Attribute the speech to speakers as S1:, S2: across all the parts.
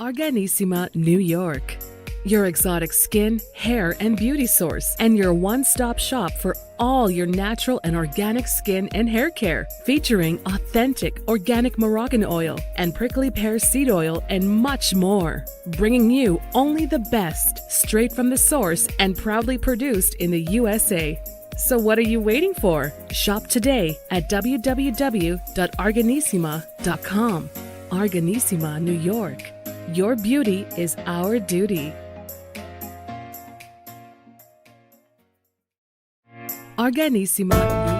S1: Arganissima, New York. Your exotic skin, hair, and beauty source, and your one-stop shop for all your natural and organic skin and hair care, featuring authentic organic Moroccan oil and prickly pear seed oil and much more. Bringing you only the best, straight from the source and proudly produced in the USA. So what are you waiting for? Shop today at www.arganissima.com. Arganissima, New York. Your beauty is our duty. Arganissima.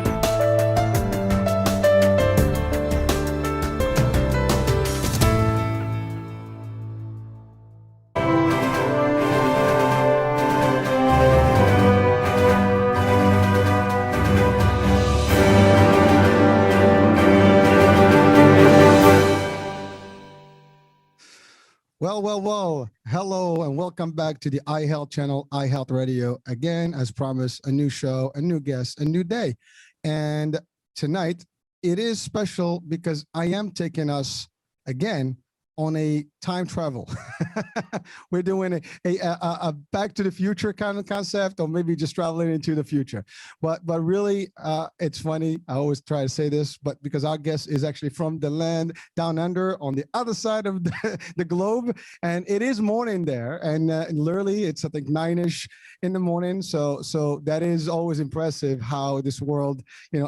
S2: Well, hello and welcome back to the iHealth channel, iHealth Radio. Again, as promised, a new show, a new guest, a new day. And tonight, it is special because I am taking us again on a time travel. We're doing a Back to the Future kind of concept, or maybe just traveling into the future. But really, it's funny. I always try to say this, but because our guest is actually from the land down under on the other side of the globe, and it is morning there, and literally it's I think 9ish in the morning. So that is always impressive how this world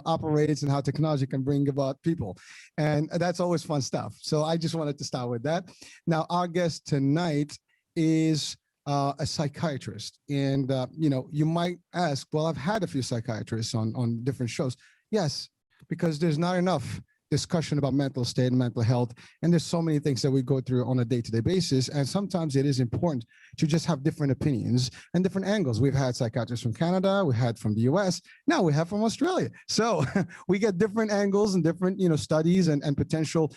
S2: operates and how technology can bring about people, and that's always fun stuff. So I just wanted to start with that. Now, our guest tonight is a psychiatrist. And, you might ask, well, I've had a few psychiatrists on different shows. Yes, because there's not enough discussion about mental state and mental health. And there's so many things that we go through on a day-to-day basis. And sometimes it is important to just have different opinions and different angles. We've had psychiatrists from Canada, we had from the US, now we have from Australia. So we get different angles and different, studies and potential,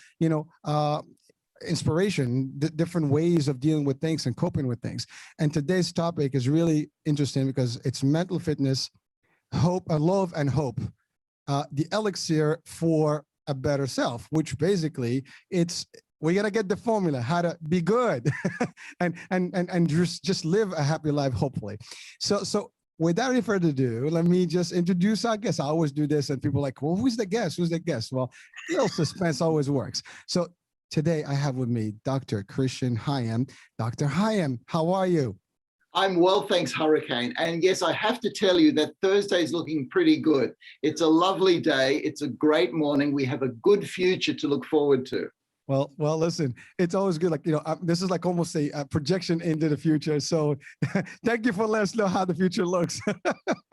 S2: inspiration, different ways of dealing with things and coping with things. And today's topic is really interesting because it's mental fitness, hope, love and hope, the elixir for a better self, which basically we gotta get the formula how to be good and just live a happy life, hopefully. So without any further ado, let me just introduce our guest. I always do this and people are like, well, who's the guest? Who's the guest? Well, a little suspense always works. So today I have with me Dr. Christian Heim. Dr. Heim, how are you?
S3: I'm well, thanks, Hurricane. And yes, I have to tell you that Thursday's looking pretty good. It's a lovely day. It's a great morning. We have a good future to look forward to.
S2: Well, listen, it's always good. Like, this is like almost a projection into the future. So thank you for letting us know how the future looks.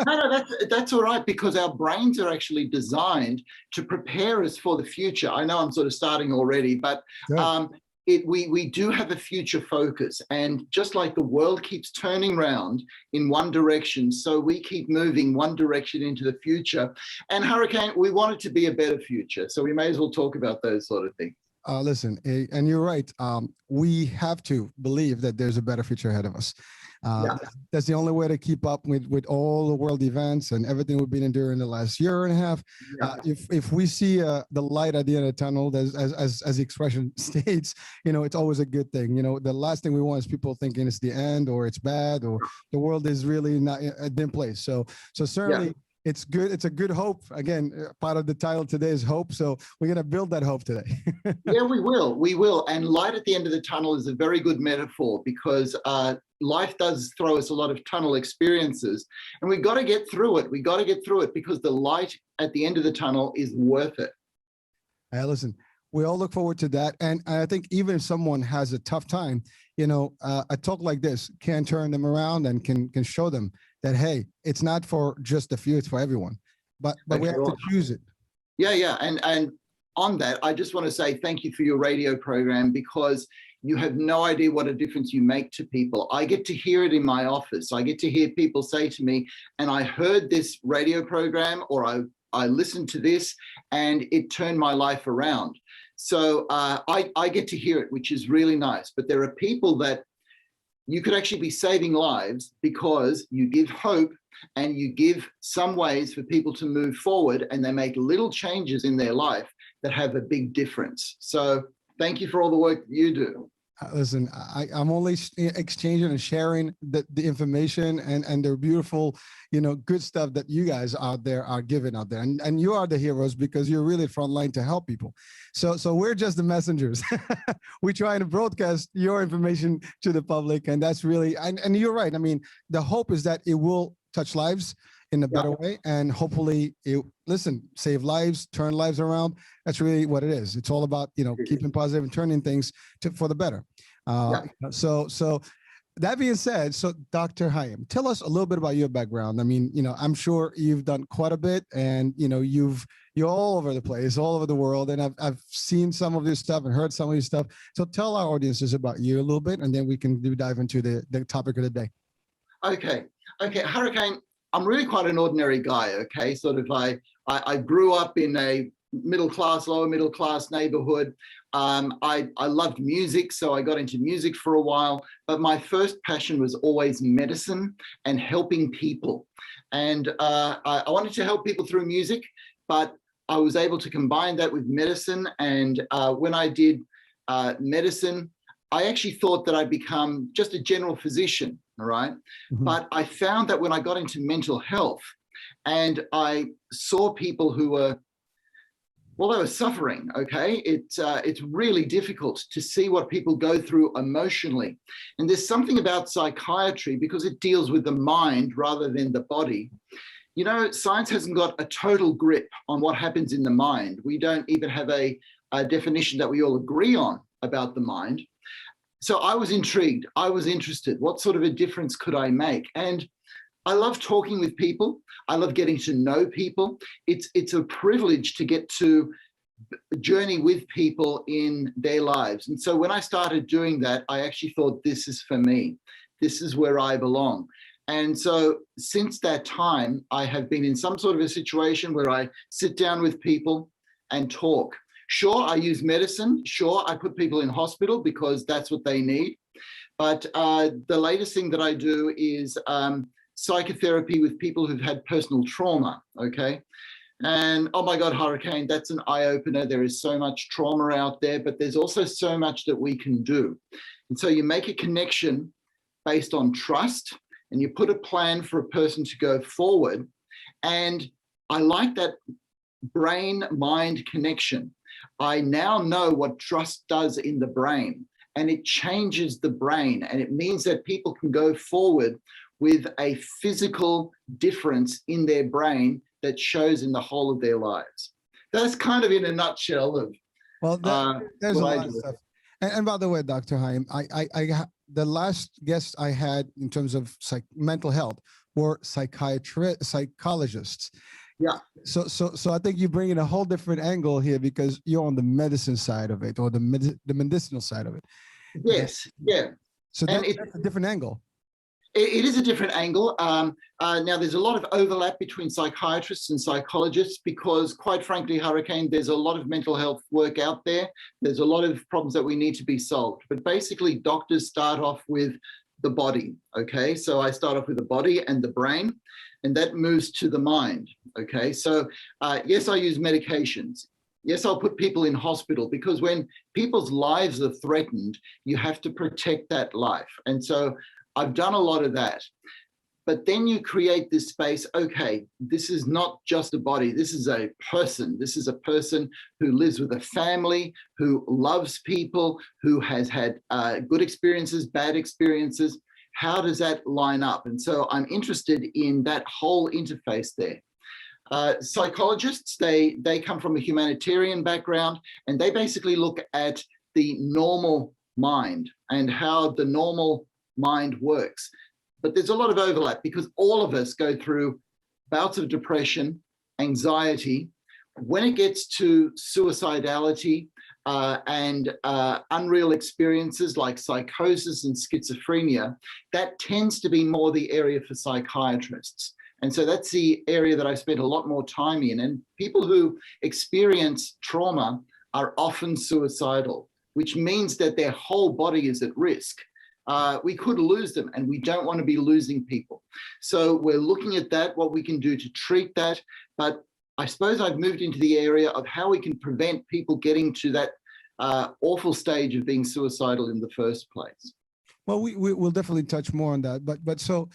S3: No, that's all right, because our brains are actually designed to prepare us for the future. I know I'm sort of starting already, but we do have a future focus. And just like the world keeps turning around in one direction, so we keep moving one direction into the future. And Hurricane, we want it to be a better future. So we may as well talk about those sort of things.
S2: Listen, and you're right. We have to believe that there's a better future ahead of us. That's the only way to keep up with all the world events and everything we've been enduring the last year and a half. If we see the light at the end of the tunnel, as the expression states, it's always a good thing. The last thing we want is people thinking it's the end or it's bad or the world is really not a dim place. So certainly. Yeah. It's good. It's a good hope. Again, part of the title today is hope. So we're going to build that hope today.
S3: Yeah, we will. We will. And light at the end of the tunnel is a very good metaphor because life does throw us a lot of tunnel experiences and we've got to get through it. We got to get through it because the light at the end of the tunnel is worth it.
S2: Listen, we all look forward to that. And I think even if someone has a tough time, a talk like this can turn them around and can show them that, hey, it's not for just a few, it's for everyone. But we have to choose it.
S3: Yeah. And on that, I just want to say thank you for your radio program because you have no idea what a difference you make to people. I get to hear it in my office. I get to hear people say to me, and I heard this radio program or I listened to this and it turned my life around. So I get to hear it, which is really nice. But there are people that you could actually be saving lives because you give hope and you give some ways for people to move forward and they make little changes in their life that have a big difference. So thank you for all the work that you do.
S2: Listen, I'm only exchanging and sharing the information and the beautiful, good stuff that you guys out there are giving out there. And you are the heroes because you're really front line to help people. So we're just the messengers. We're trying to broadcast your information to the public. And that's really, and you're right. I mean, the hope is that it will touch lives in a better way. And hopefully save lives, turn lives around. That's really what it is. It's all about, keeping positive and turning things for the better. So that being said, so Dr. Heim, tell us a little bit about your background. I mean, I'm sure you've done quite a bit and, you're all over the place, all over the world. And I've seen some of this stuff and heard some of this stuff. So tell our audiences about you a little bit, and then we can dive into the topic of the day.
S3: Okay. Hurricane, I'm really quite an ordinary guy, okay? Sort of I grew up in a lower middle class neighborhood. I loved music, so I got into music for a while, but my first passion was always medicine and helping people. And I wanted to help people through music, but I was able to combine that with medicine. And when I did medicine, I actually thought that I'd become just a general physician, all right? Mm-hmm. But I found that when I got into mental health and I saw people who were, they were suffering, okay? It's really difficult to see what people go through emotionally. And there's something about psychiatry, because it deals with the mind rather than the body. Science hasn't got a total grip on what happens in the mind. We don't even have a definition that we all agree on about the mind. So I was intrigued. I was interested. What sort of a difference could I make? And I love talking with people. I love getting to know people. It's a privilege to get to journey with people in their lives. And so when I started doing that, I actually thought, this is for me. This is where I belong. And so since that time, I have been in some sort of a situation where I sit down with people and talk. Sure, I use medicine. Sure, I put people in hospital because that's what they need. But the latest thing that I do is psychotherapy with people who've had personal trauma, okay? And oh my God, Hurricane, that's an eye-opener. There is so much trauma out there, but there's also so much that we can do. And so you make a connection based on trust, and you put a plan for a person to go forward. And I like that brain-mind connection. I now know what trust does in the brain, and it changes the brain, and it means that people can go forward with a physical difference in their brain that shows in the whole of their lives. That's kind of in a nutshell of
S2: there's a lot of stuff. And by the way, Dr. Heim, the last guest I had in terms of mental health were psychologists.
S3: Yeah.
S2: So I think you bring in a whole different angle here because you're on the medicine side of it, or the medicinal side of it.
S3: Yes. Yeah.
S2: So that's a different angle.
S3: It is a different angle. Now, there's a lot of overlap between psychiatrists and psychologists because, quite frankly, Hurricane, there's a lot of mental health work out there. There's a lot of problems that we need to be solved. But basically, doctors start off with the body, okay? So I start off with the body and the brain, and that moves to the mind, okay? So yes, I use medications. Yes, I'll put people in hospital because when people's lives are threatened, you have to protect that life. And so I've done a lot of that. But then you create this space, okay, this is not just a body, this is a person. This is a person who lives with a family, who loves people, who has had good experiences, bad experiences. How does that line up? And so I'm interested in that whole interface there. Psychologists, they come from a humanitarian background, and they basically look at the normal mind and how the normal mind works. But there's a lot of overlap because all of us go through bouts of depression, anxiety. When it gets to suicidality and unreal experiences like psychosis and schizophrenia, that tends to be more the area for psychiatrists. And so that's the area that I spent a lot more time in. And people who experience trauma are often suicidal, which means that their whole body is at risk. We could lose them, and we don't want to be losing people. So we're looking at that, what we can do to treat that. But I suppose I've moved into the area of how we can prevent people getting to that awful stage of being suicidal in the first place.
S2: Well, we'll definitely touch more on that, but so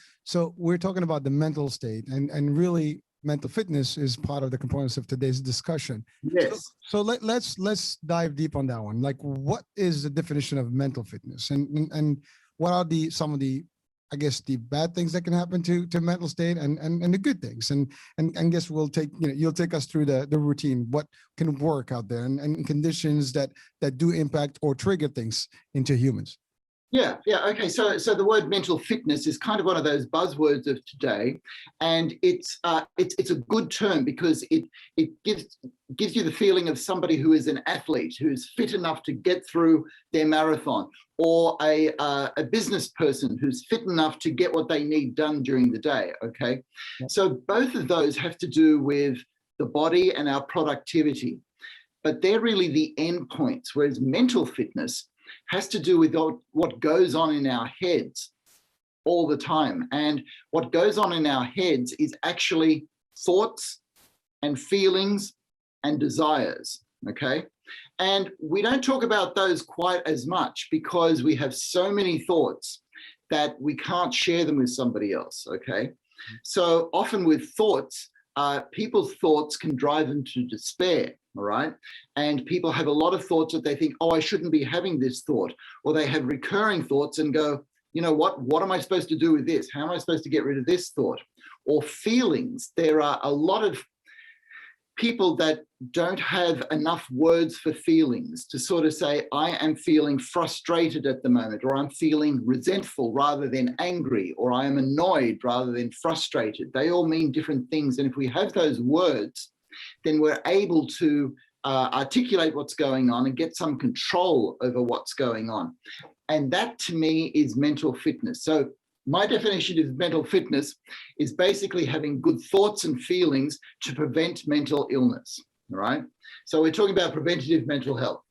S2: we're talking about the mental state, and really mental fitness is part of the components of today's discussion.
S3: Yes.
S2: So let's dive deep on that one. Like, what is the definition of mental fitness, and what are some of the, I guess, the bad things that can happen to mental state, and the good things, and guess we'll take, you'll take us through the routine, what can work out there, and conditions that do impact or trigger things into humans.
S3: Yeah. Okay. So the word mental fitness is kind of one of those buzzwords of today, and it's a good term because it gives you the feeling of somebody who is an athlete, who's fit enough to get through their marathon, or a business person who's fit enough to get what they need done during the day. Okay.
S2: Yep.
S3: So both of those have to do with the body and our productivity, but they're really the end points, whereas mental fitness has to do with what goes on in our heads all the time. And what goes on in our heads is actually thoughts and feelings and desires, okay? And we don't talk about those quite as much because we have so many thoughts that we can't share them with somebody else, okay? So often with thoughts, people's thoughts can drive them to despair, all right? And people have a lot of thoughts that they think, oh, I shouldn't be having this thought. Or they have recurring thoughts and go, you know what am I supposed to do with this? How am I supposed to get rid of this thought? Or feelings. There are a lot of people that don't have enough words for feelings to sort of say, I am feeling frustrated at the moment, or I'm feeling resentful rather than angry, or I am annoyed rather than frustrated. They all mean different things. And if we have those words, then we're able to articulate what's going on and get some control over what's going on. And that to me is mental fitness. So my definition of mental fitness is basically having good thoughts and feelings to prevent mental illness, all right? So we're talking about preventative mental health.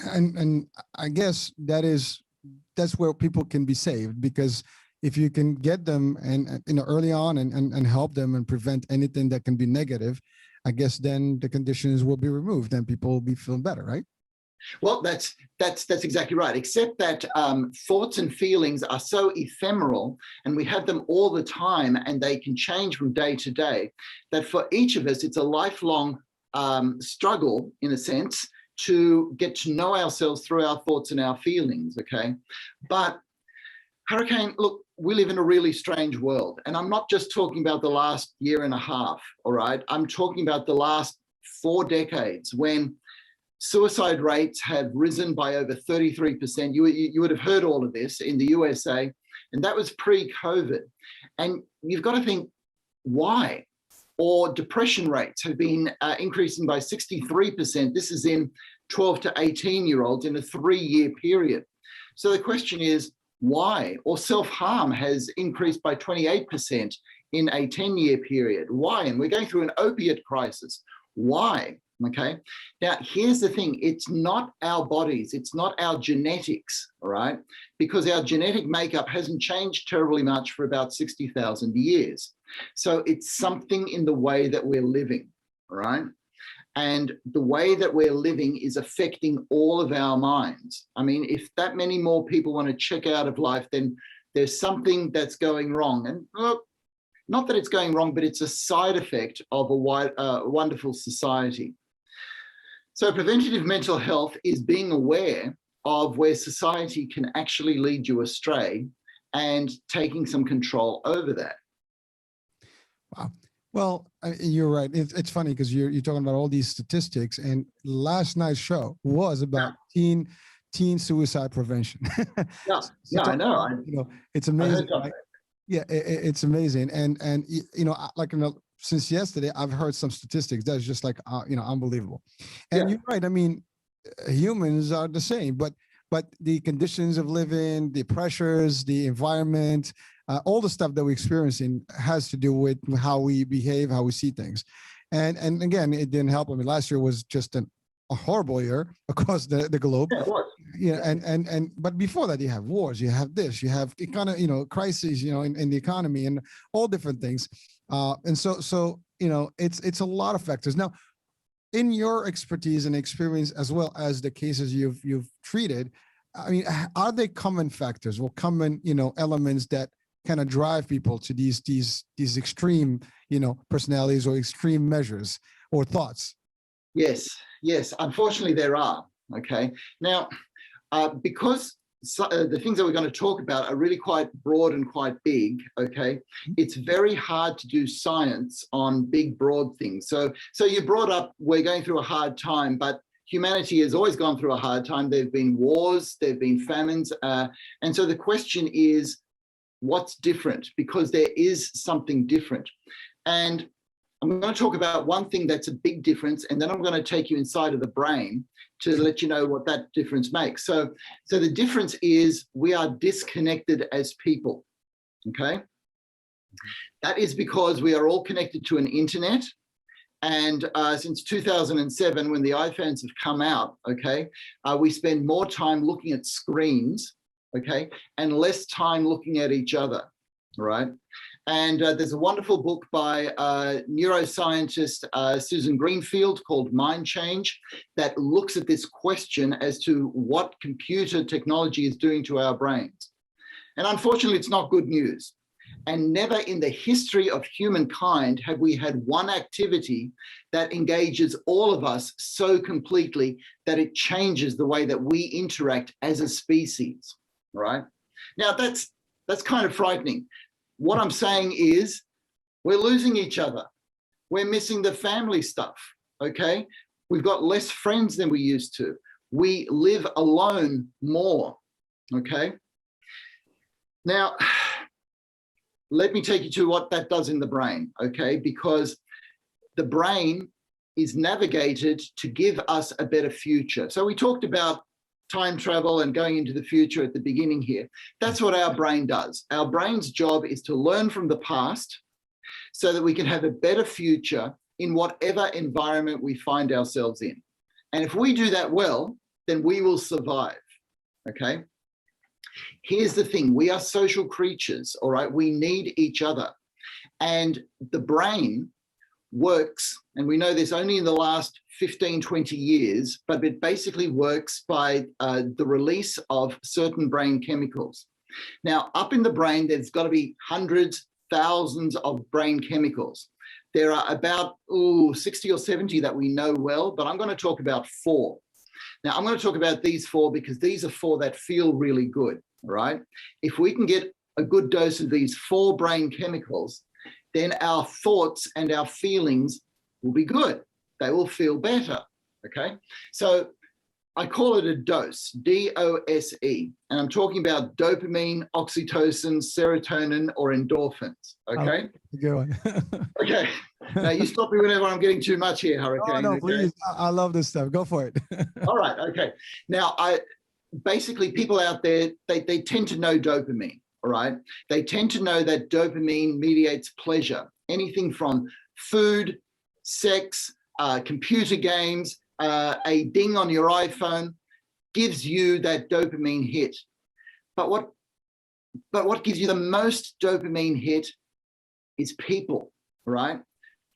S2: And I guess that's where people can be saved, because if you can get them and early on and help them and prevent anything that can be negative, I guess then the conditions will be removed and people will be feeling better, right?
S3: Well, that's exactly right, except that thoughts and feelings are so ephemeral and we have them all the time and they can change from day to day, that for each of us, it's a lifelong struggle, in a sense, to get to know ourselves through our thoughts and our feelings, okay? But Hurricane, look, we live in a really strange world. And I'm not just talking about the last year and a half, all right? I'm talking about the last 4 decades when suicide rates have risen by over 33%. You would have heard all of this in the USA, and that was pre-COVID. And you've got to think, why? Or depression rates have been increasing by 63%. This is in 12 to 18-year-olds in a 3-year period. So the question is, why? Or self-harm has increased by 28% in a 10-year period. Why? And we're going through an opiate crisis. Why? Okay. Now, here's the thing. It's not our bodies. It's not our genetics, all right? Because our genetic makeup hasn't changed terribly much for about 60,000 years. So it's something in the way that we're living, all right? And the way that we're living is affecting all of our minds. I mean, if that many more people want to check out of life, then there's something that's going wrong. And look, not that it's going wrong, but it's a side effect of a wonderful society. So preventative mental health is being aware of where society can actually lead you astray and taking some control over that.
S2: Wow. Well, you're right. It's funny because you're talking about all these statistics, and last night's show was about teen suicide prevention.
S3: Yeah, I know.
S2: It's amazing. Right? Yeah, it's amazing. And since yesterday, I've heard some statistics that's just like, unbelievable. And you're right. I mean, humans are the same, but the conditions of living, the pressures, the environment, all the stuff that we're experiencing has to do with how we behave, how we see things. And again, it didn't help. I mean, last year was just a horrible year across the globe. Yeah, it was. Yeah, but before that, you have wars, you have this, you have kind of, crises, in the economy and all different things. And so it's a lot of factors. Now, in your expertise and experience, as well as the cases you've treated, I mean, are they common factors or common, elements that kind of drive people to these extreme, personalities or extreme measures or thoughts?
S3: Yes. Unfortunately, there are. Okay. Now, because the things that we're going to talk about are really quite broad and quite big. Okay, it's very hard to do science on big, broad things. So you brought up, we're going through a hard time, but humanity has always gone through a hard time. There've been wars, there've been famines, and so the question is, what's different? Because there is something different, and I'm going to talk about one thing that's a big difference, and then I'm going to take you inside of the brain to let you know what that difference makes. So the difference is we are disconnected as people, okay? That is because we are all connected to an internet. And since 2007, when the iPhones have come out, okay, we spend more time looking at screens, okay, and less time looking at each other, right? And there's a wonderful book by neuroscientist Susan Greenfield called Mind Change that looks at this question as to what computer technology is doing to our brains. And unfortunately, it's not good news. And never in the history of humankind have we had one activity that engages all of us so completely that it changes the way that we interact as a species, right? Now, that's kind of frightening. What I'm saying is we're losing each other. We're missing the family stuff, okay? We've got less friends than we used to. We live alone more, okay? Now, let me take you to what that does in the brain, okay? Because the brain is navigated to give us a better future. So we talked about time travel and going into the future at the beginning here. That's what our brain does. Our brain's job is to learn from the past so that we can have a better future in whatever environment we find ourselves in. And if we do that well, then we will survive, okay? Here's the thing, we are social creatures, all right? We need each other. And the brain works, and we know this only in the last 15, 20 years, but it basically works by the release of certain brain chemicals. Now, up in the brain, there's got to be hundreds, thousands of brain chemicals. There are about 60 or 70 that we know well, but I'm going to talk about 4. Now, I'm going to talk about these 4 because these are 4 that feel really good, all right? If we can get a good dose of these 4 brain chemicals, then our thoughts and our feelings will be good. They will feel better, okay? So I call it a dose, D-O-S-E, and I'm talking about dopamine, oxytocin, serotonin, or endorphins, okay?
S2: Go on.
S3: Okay, now you stop me whenever I'm getting too much here, Hurricane.
S2: No,
S3: okay?
S2: please, I love this stuff, go for it.
S3: All right, okay. Now, basically people out there, they tend to know dopamine. All right. They tend to know that dopamine mediates pleasure. Anything from food, sex, computer games, a ding on your iPhone gives you that dopamine hit. But what gives you the most dopamine hit is people, right?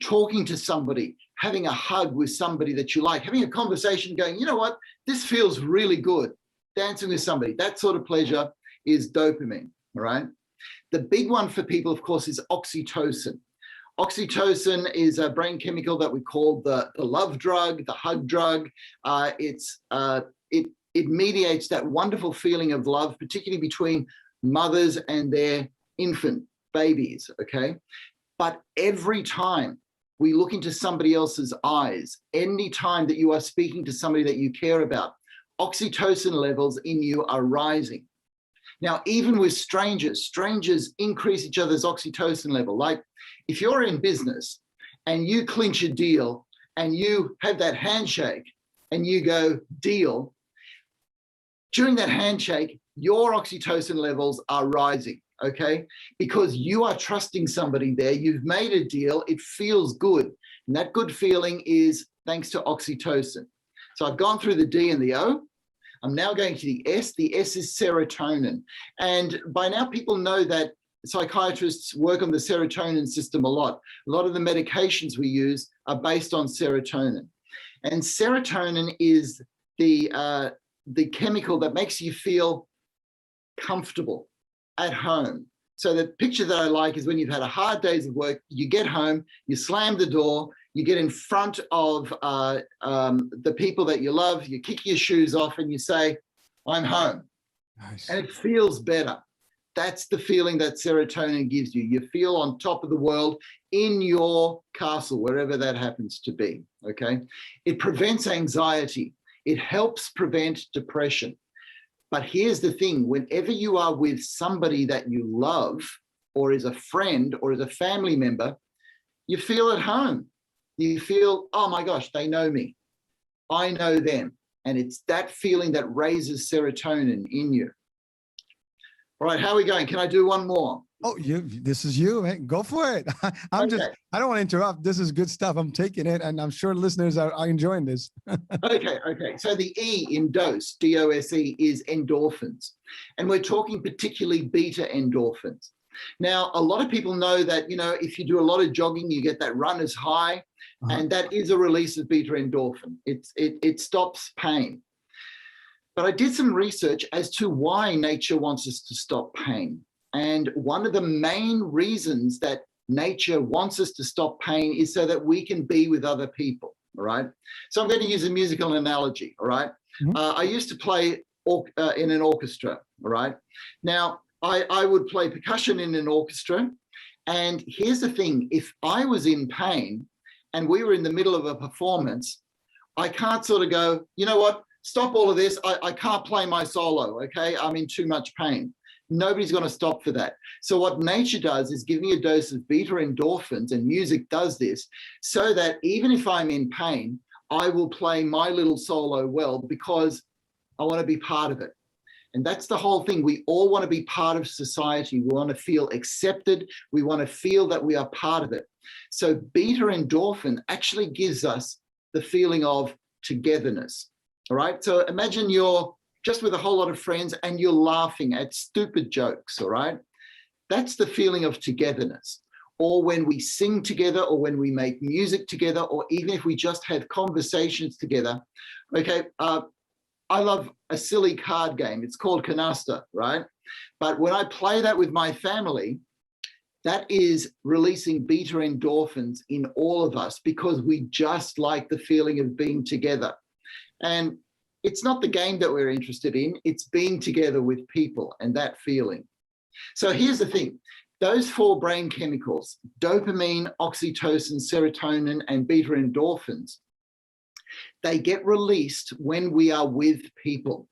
S3: Talking to somebody, having a hug with somebody that you like, having a conversation going, you know what, this feels really good. Dancing with somebody, that sort of pleasure is dopamine. All right. The big one for people, of course, is oxytocin. Oxytocin is a brain chemical that we call the love drug, the hug drug. It mediates that wonderful feeling of love, particularly between mothers and their infant babies. Okay. But every time we look into somebody else's eyes, any time that you are speaking to somebody that you care about, oxytocin levels in you are rising. Now, even with strangers increase each other's oxytocin level. Like if you're in business and you clinch a deal and you have that handshake and you go deal, during that handshake, your oxytocin levels are rising, okay? Because you are trusting somebody there, you've made a deal, it feels good. And that good feeling is thanks to oxytocin. So I've gone through the D and the O. I'm now going to the S. The S is serotonin. And by now people know that psychiatrists work on the serotonin system a lot. A lot of the medications we use are based on serotonin. And serotonin is the chemical that makes you feel comfortable at home. So the picture that I like is when you've had a hard day's of work, you get home, you slam the door, you get in front of the people that you love, you kick your shoes off and you say, I'm home.
S2: Nice.
S3: And it feels better. That's the feeling that serotonin gives you. You feel on top of the world in your castle, wherever that happens to be, okay? It prevents anxiety. It helps prevent depression. But here's the thing, whenever you are with somebody that you love, or is a friend, or is a family member, you feel at home. You feel, oh my gosh, they know me. I know them. And it's that feeling that raises serotonin in you. All right, how are we going? Can I do one more?
S2: Oh, this is you, man. Go for it. I don't want to interrupt. This is good stuff. I'm taking it, and I'm sure listeners are enjoying this.
S3: Okay. So the E in dose, D-O-S-E, is endorphins. And we're talking particularly beta endorphins. Now, a lot of people know that, if you do a lot of jogging, you get that runner's high, and that is a release of beta endorphin. It stops pain. But I did some research as to why nature wants us to stop pain. And one of the main reasons that nature wants us to stop pain is so that we can be with other people, all right? So I'm going to use a musical analogy, all right? I used to play in an orchestra, all right? Now, I would play percussion in an orchestra. And here's the thing, if I was in pain and we were in the middle of a performance, I can't sort of go, you know what, stop all of this. I can't play my solo, okay? I'm in too much pain. Nobody's going to stop for that. So what nature does is give me a dose of beta endorphins, and music does this, so that even if I'm in pain, I will play my little solo well because I want to be part of it. And that's the whole thing. We all want to be part of society. We want to feel accepted. We want to feel that we are part of it. So beta endorphin actually gives us the feeling of togetherness. All right. So imagine you're just with a whole lot of friends and you're laughing at stupid jokes. All right. That's the feeling of togetherness. Or when we sing together, or when we make music together, or even if we just have conversations together. Okay. I love a silly card game. It's called Canasta, right? But when I play that with my family, that is releasing beta endorphins in all of us because we just like the feeling of being together. And it's not the game that we're interested in, it's being together with people and that feeling. So here's the thing, those four brain chemicals, dopamine, oxytocin, serotonin, and beta endorphins, they get released when we are with people,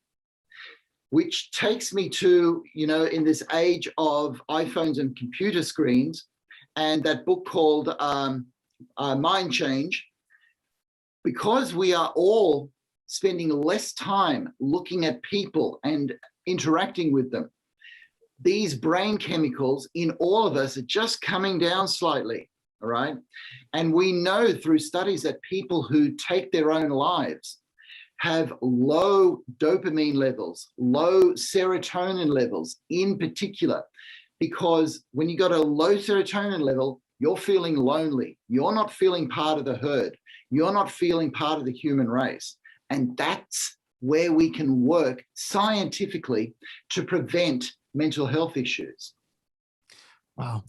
S3: which takes me to, in this age of iPhones and computer screens, and that book called Mind Change, because we are all spending less time looking at people and interacting with them, these brain chemicals in all of us are just coming down slightly. All right. And we know through studies that people who take their own lives have low dopamine levels, low serotonin levels in particular, because when you got a low serotonin level, you're feeling lonely. You're not feeling part of the herd. You're not feeling part of the human race. And that's where we can work scientifically to prevent mental health issues.
S2: Wow.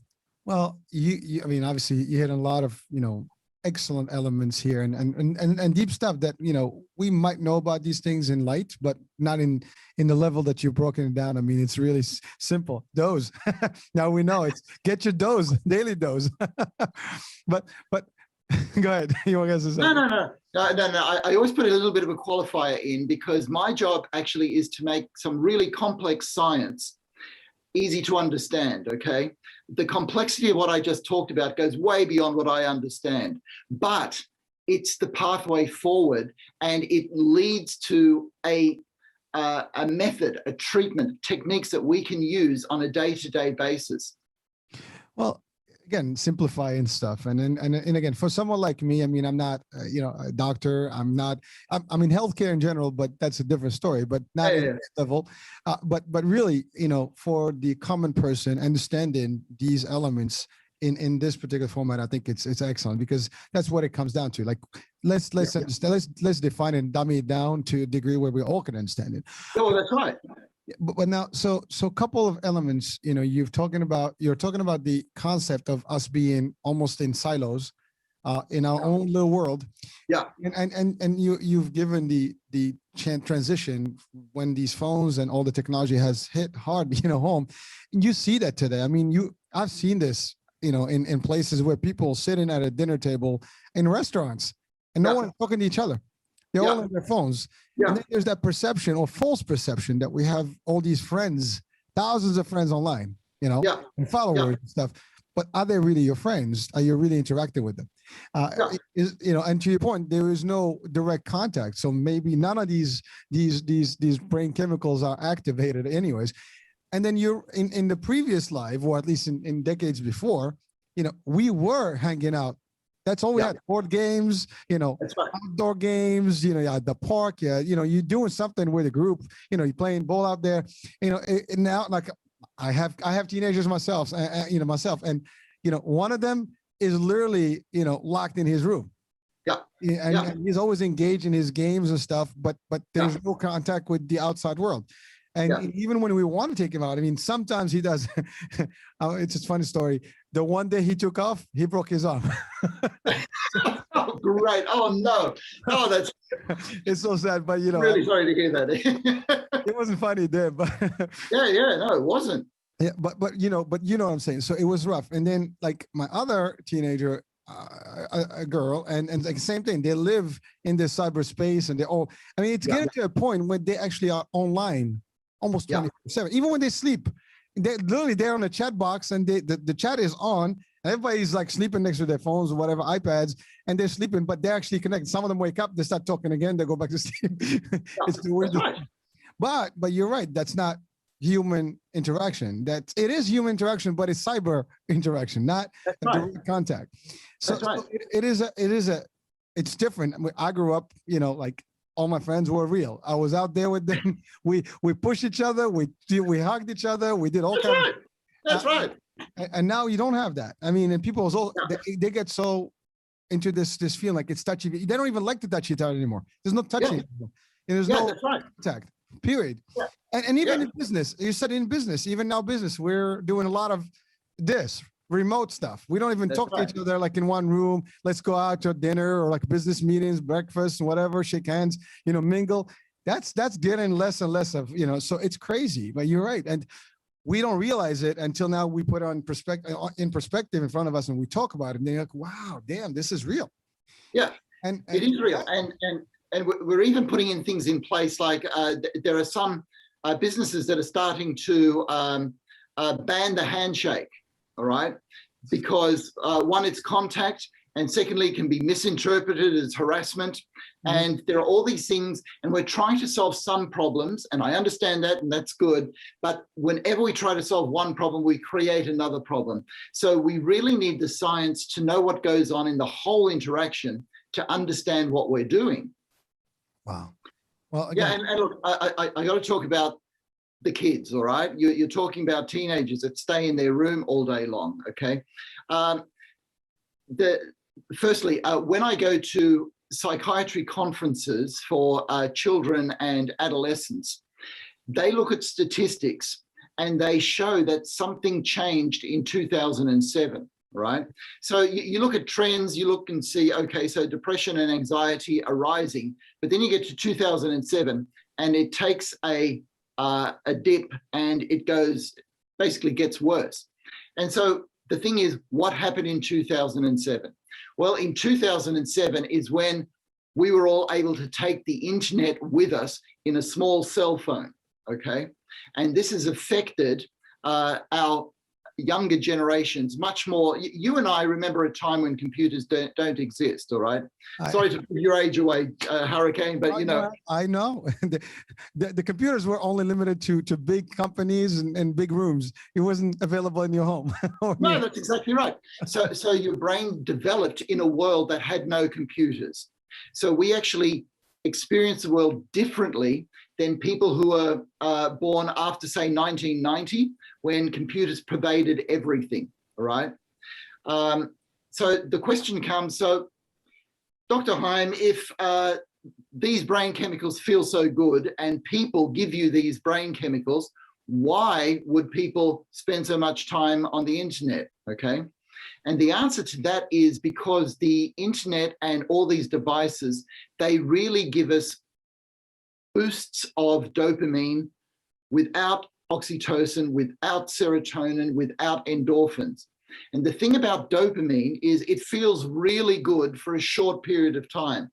S2: Well, I mean, obviously you hit a lot of, excellent elements here and deep stuff that, we might know about these things in light, but not in the level that you've broken it down. I mean, it's really simple. Dose. Now we know it's get your dose, daily dose. but go ahead. You want to say something?
S3: No. I always put a little bit of a qualifier in because my job actually is to make some really complex science easy to understand, okay? The complexity of what I just talked about goes way beyond what I understand, but it's the pathway forward, and it leads to a method, a treatment, techniques that we can use on a day-to-day basis.
S2: Well, again, simplifying stuff. And again, for someone like me, I mean, I'm not, a doctor. I'm in healthcare in general, but that's a different story, but not at this level. But really, for the common person, understanding these elements in this particular format, I think it's excellent, because that's what it comes down to. Like, let's understand, let's define and dummy it down to a degree where we all can understand it.
S3: Oh, that's right.
S2: But now, so a couple of elements, you're talking about the concept of us being almost in silos, in our own little world.
S3: Yeah.
S2: And you've given the transition when these phones and all the technology has hit hard, home. And you see that today. I mean, I've seen this, in places where people sitting at a dinner table in restaurants and no one is talking to each other. They're all on their phones.
S3: Yeah.
S2: And then there's that perception or false perception that we have all these friends, thousands of friends online, and followers and stuff. But are they really your friends? Are you really interacting with them? And to your point, there is no direct contact. So maybe none of these brain chemicals are activated anyways. And then you're in the previous life, or at least in decades before, we were hanging out. That's all we had. Board games,
S3: That's right.
S2: outdoor games, at the park, you're doing something with a group, you're playing ball out there, and now, like, I have teenagers myself, and one of them is literally, locked in his room. And he's always engaged in his games and stuff, but there's no contact with the outside world. And even when we want to take him out, I mean, sometimes he does. It's a funny story. The one day he took off, he broke his arm.
S3: Oh, great. Oh, no. Oh, that's
S2: it's so sad, but
S3: really sorry to hear that.
S2: It wasn't funny there, but
S3: no, it wasn't.
S2: Yeah, but you know what I'm saying. So it was rough. And then, like, my other teenager, a girl, and like same thing. They live in this cyberspace, and it's getting to a point where they actually are online almost 24/7. Even when they sleep, they're on the chat box, and the chat is on. Everybody's like sleeping next to their phones or whatever, iPads, and they're sleeping, but they're actually connected. Some of them wake up, they start talking again, they go back to sleep. It's the weirdest. Right. But you're right. That's not human interaction. It is human interaction, but it's cyber interaction, not direct contact. So, it's different. I grew up, like, all my friends were real. I was out there with them. We pushed each other. We hugged each other. We did all kinds of.
S3: That's right.
S2: And now you don't have that. I mean, and people they get so into this feeling like it's touchy. They don't even like to touch each other anymore. There's no touching. And there's no contact. Period. Yeah. And even in business, you said in business, even now business, we're doing a lot of this remote stuff. We don't even talk to each other like in one room. Let's go out to dinner or like business meetings, breakfast, whatever, shake hands, mingle. That's getting less and less of, so it's crazy, but you're right. And we don't realize it until now we put in perspective in front of us and we talk about it. And they're like, wow, damn, this is real.
S3: Yeah, and it is real. And we're even putting in things in place, like there are some businesses that are starting to ban the handshake, all right? Because one, it's contact, and secondly, it can be misinterpreted as harassment. And there are all these things, and we're trying to solve some problems, and I understand that, and that's good. But whenever we try to solve one problem, we create another problem. So we really need the science to know what goes on in the whole interaction to understand what we're doing.
S2: Wow. Well, again,
S3: and look, I got to talk about the kids, all right? You're talking about teenagers that stay in their room all day long, okay? Firstly, when I go to psychiatry conferences for children and adolescents, they look at statistics and they show that something changed in 2007, right? So you look at trends, you look and see, okay, so depression and anxiety are rising, but then you get to 2007 and it takes a dip and it basically gets worse. And so the thing is, what happened in 2007? Well, in 2007 is when we were all able to take the internet with us in a small cell phone, okay? And this has affected our younger generations much more. You and I remember a time when computers don't exist, all right? Sorry to give your age away, Hurricane, but
S2: I know. The computers were only limited to big companies and big rooms. It wasn't available in your home.
S3: No, that's exactly right. So your brain developed in a world that had no computers. So we actually experience the world differently than people who are born after, say, 1990, when computers pervaded everything, all right? So the question comes, so Dr. Heim, if these brain chemicals feel so good and people give you these brain chemicals, why would people spend so much time on the internet? Okay. And the answer to that is because the internet and all these devices, they really give us boosts of dopamine without oxytocin, without serotonin, without endorphins. And the thing about dopamine is it feels really good for a short period of time,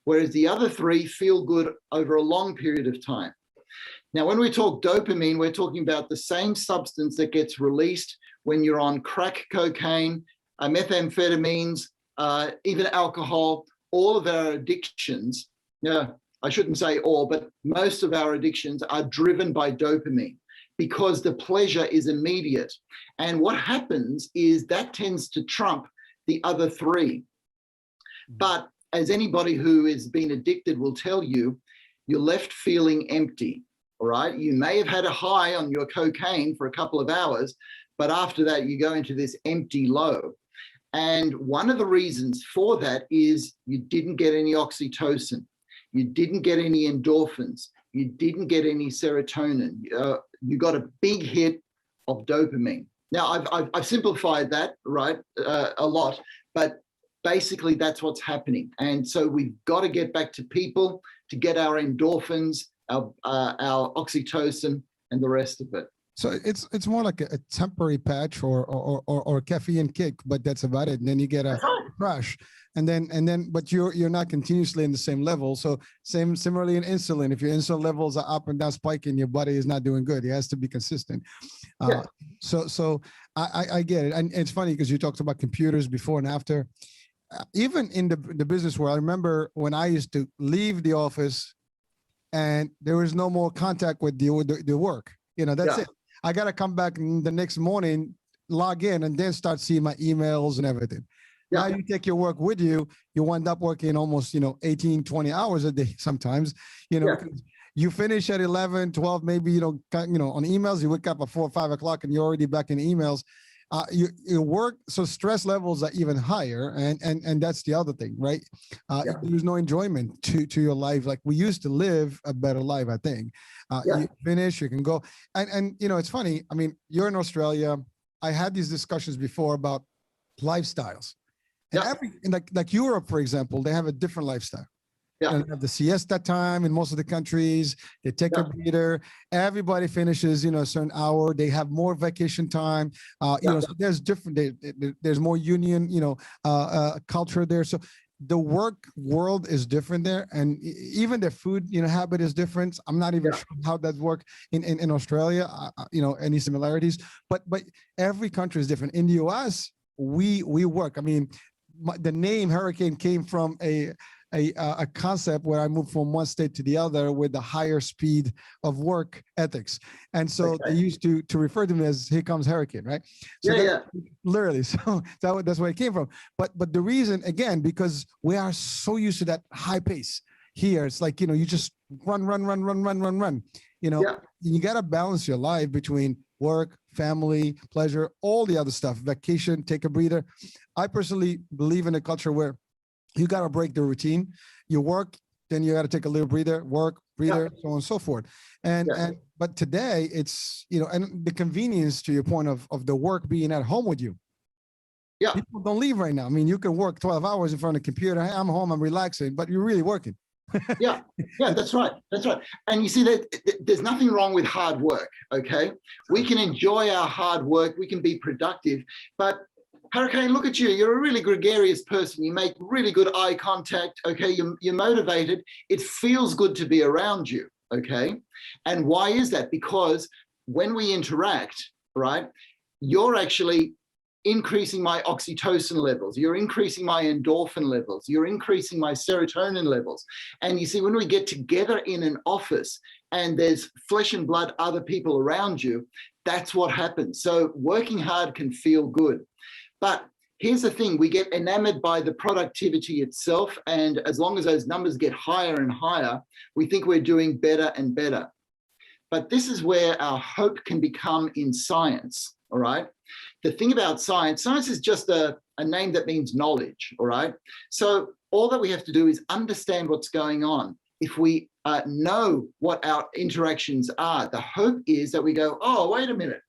S3: whereas the other three feel good over a long period of time. Now, when we talk dopamine, we're talking about the same substance that gets released when you're on crack cocaine, methamphetamines, even alcohol. All of our addictions, I shouldn't say all, but most of our addictions are driven by dopamine because the pleasure is immediate. And what happens is that tends to trump the other three. But as anybody who has been addicted will tell you, you're left feeling empty, all right? You may have had a high on your cocaine for a couple of hours, but after that, you go into this empty low. And one of the reasons for that is you didn't get any oxytocin. You didn't get any endorphins. You didn't get any serotonin. You got a big hit of dopamine. Now, I've simplified that, right, a lot, but basically that's what's happening. And so we've got to get back to people to get our endorphins, our oxytocin, and the rest of it.
S2: So it's more like a temporary patch or caffeine kick, but that's about it. And then you get a crash, and then but you're not continuously in the same level. So similarly in insulin, if your insulin levels are up and down spiking, your body is not doing good. It has to be consistent. So I get it, and it's funny because you talked about computers before and after. Even in the business world, I remember when I used to leave the office, and there was no more contact with the work. That's it. I got to come back the next morning, log in, and then start seeing my emails and everything. Now you take your work with you, you wind up working almost, 18, 20 hours a day sometimes, you finish at 11, 12, maybe, on emails, you wake up at 4 or 5 o'clock and you're already back in emails. You work, so stress levels are even higher, and that's the other thing, right? There's no enjoyment to your life. Like we used to live a better life, I think. You finish, you can go, and it's funny. I mean, you're in Australia. I had these discussions before about lifestyles, and like Europe, for example, they have a different lifestyle. They have the siesta time in most of the countries. They take a breather. Everybody finishes, a certain hour. They have more vacation time. So there's different. There's more union, culture there. So the work world is different there, and even their food, habit is different. I'm not even sure how that works in Australia. Any similarities? But every country is different. In the U.S., we work. I mean, the name hurricane came from a concept where I moved from one state to the other with the higher speed of work ethics. And so they used to refer to me as "here comes hurricane," right? So literally. So that's where it came from. But the reason, again, because we are so used to that high pace here. It's like, you just run. You got to balance your life between work, family, pleasure, all the other stuff, vacation, take a breather. I personally believe in a culture where you got to break the routine. You work, then you got to take a little breather, work, breather, so on and so forth. But today it's, and the convenience, to your point of the work being at home with you. People don't leave right now. I mean, you can work 12 hours in front of the computer. Hey, I'm home, I'm relaxing, but you're really working.
S3: That's right. And you see that there's nothing wrong with hard work. Okay. We can enjoy our hard work. We can be productive, but Hurricane, look at you. You're a really gregarious person. You make really good eye contact. Okay. You're motivated. It feels good to be around you. Okay. And why is that? Because when we interact, right, you're actually increasing my oxytocin levels. You're increasing my endorphin levels. You're increasing my serotonin levels. And you see, when we get together in an office and there's flesh and blood, other people around you, that's what happens. So working hard can feel good. But here's the thing, we get enamored by the productivity itself. And as long as those numbers get higher and higher, we think we're doing better and better. But this is where our hope can become in science. all right? The thing about science is just a name that means knowledge, all right? So all that we have to do is understand what's going on. If we know what our interactions are, the hope is that we go, oh, wait a minute.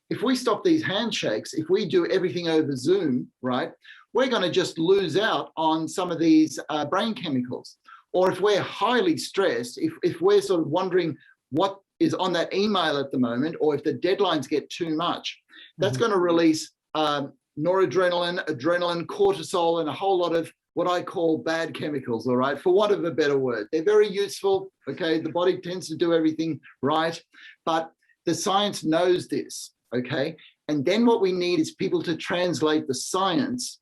S3: If we stop these handshakes, if we do everything over Zoom, right, we're going to just lose out on some of these brain chemicals. Or if we're highly stressed, if we're sort of wondering what is on that email at the moment, or if the deadlines get too much, that's going to release noradrenaline, adrenaline, cortisol, and a whole lot of what I call bad chemicals, all right, for want of a better word. They're very useful, okay? The body tends to do everything right, but the science knows this, okay? And then what we need is people to translate the science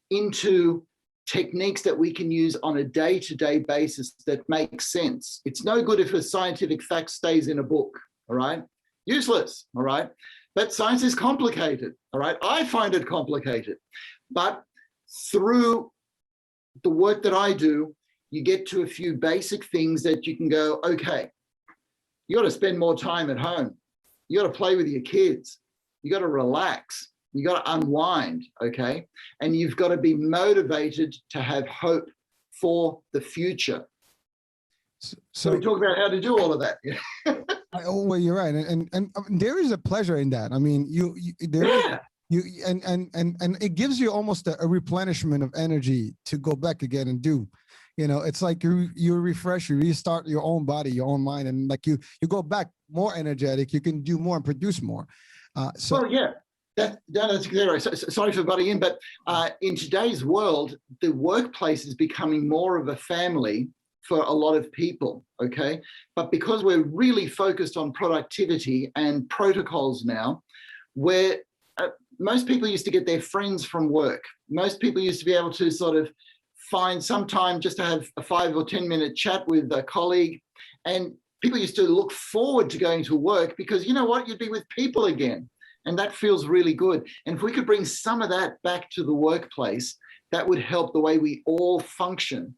S3: into techniques that we can use on a day-to-day basis that make sense. It's no good if a scientific fact stays in a book, all right? Useless, all right? But science is complicated, all right? I find it complicated. But through the work that I do, you get to a few basic things that you can go, okay, you got to spend more time at home. You got to play with your kids. You got to relax. You got to unwind, okay? And you've got to be motivated to have hope for the future. So we talk about how to do all of that.
S2: Well, you're right, and there is a pleasure in that. I mean, and it gives you almost a replenishment of energy to go back again and do. You know, it's like you refresh, you restart your own body, your own mind, and like you go back more energetic. You can do more and produce more.
S3: Well, yeah. That's exactly right. Sorry for butting in, but in today's world, the workplace is becoming more of a family for a lot of people, okay? But because we're really focused on productivity and protocols now, where most people used to get their friends from work. Most people used to be able to sort of find some time just to have a 5 or 10 minute chat with a colleague. And people used to look forward to going to work because you know what? You'd be with people again. And that feels really good. And if we could bring some of that back to the workplace, that would help the way we all function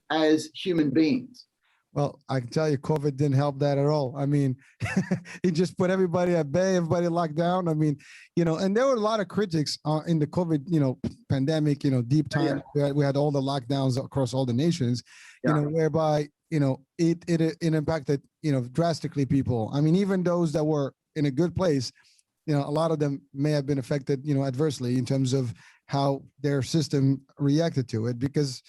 S3: as human beings.
S2: Well, I can tell you, COVID didn't help that at all. I mean, it just put everybody at bay, everybody locked down. I mean, you know, and there were a lot of critics in the COVID, you know, pandemic, you know, deep time. Yeah. We had all the lockdowns across all the nations, you know, whereby, you know, it impacted, you know, drastically people. I mean, even those that were in a good place, you know, a lot of them may have been affected, you know, adversely in terms of how their system reacted to it, because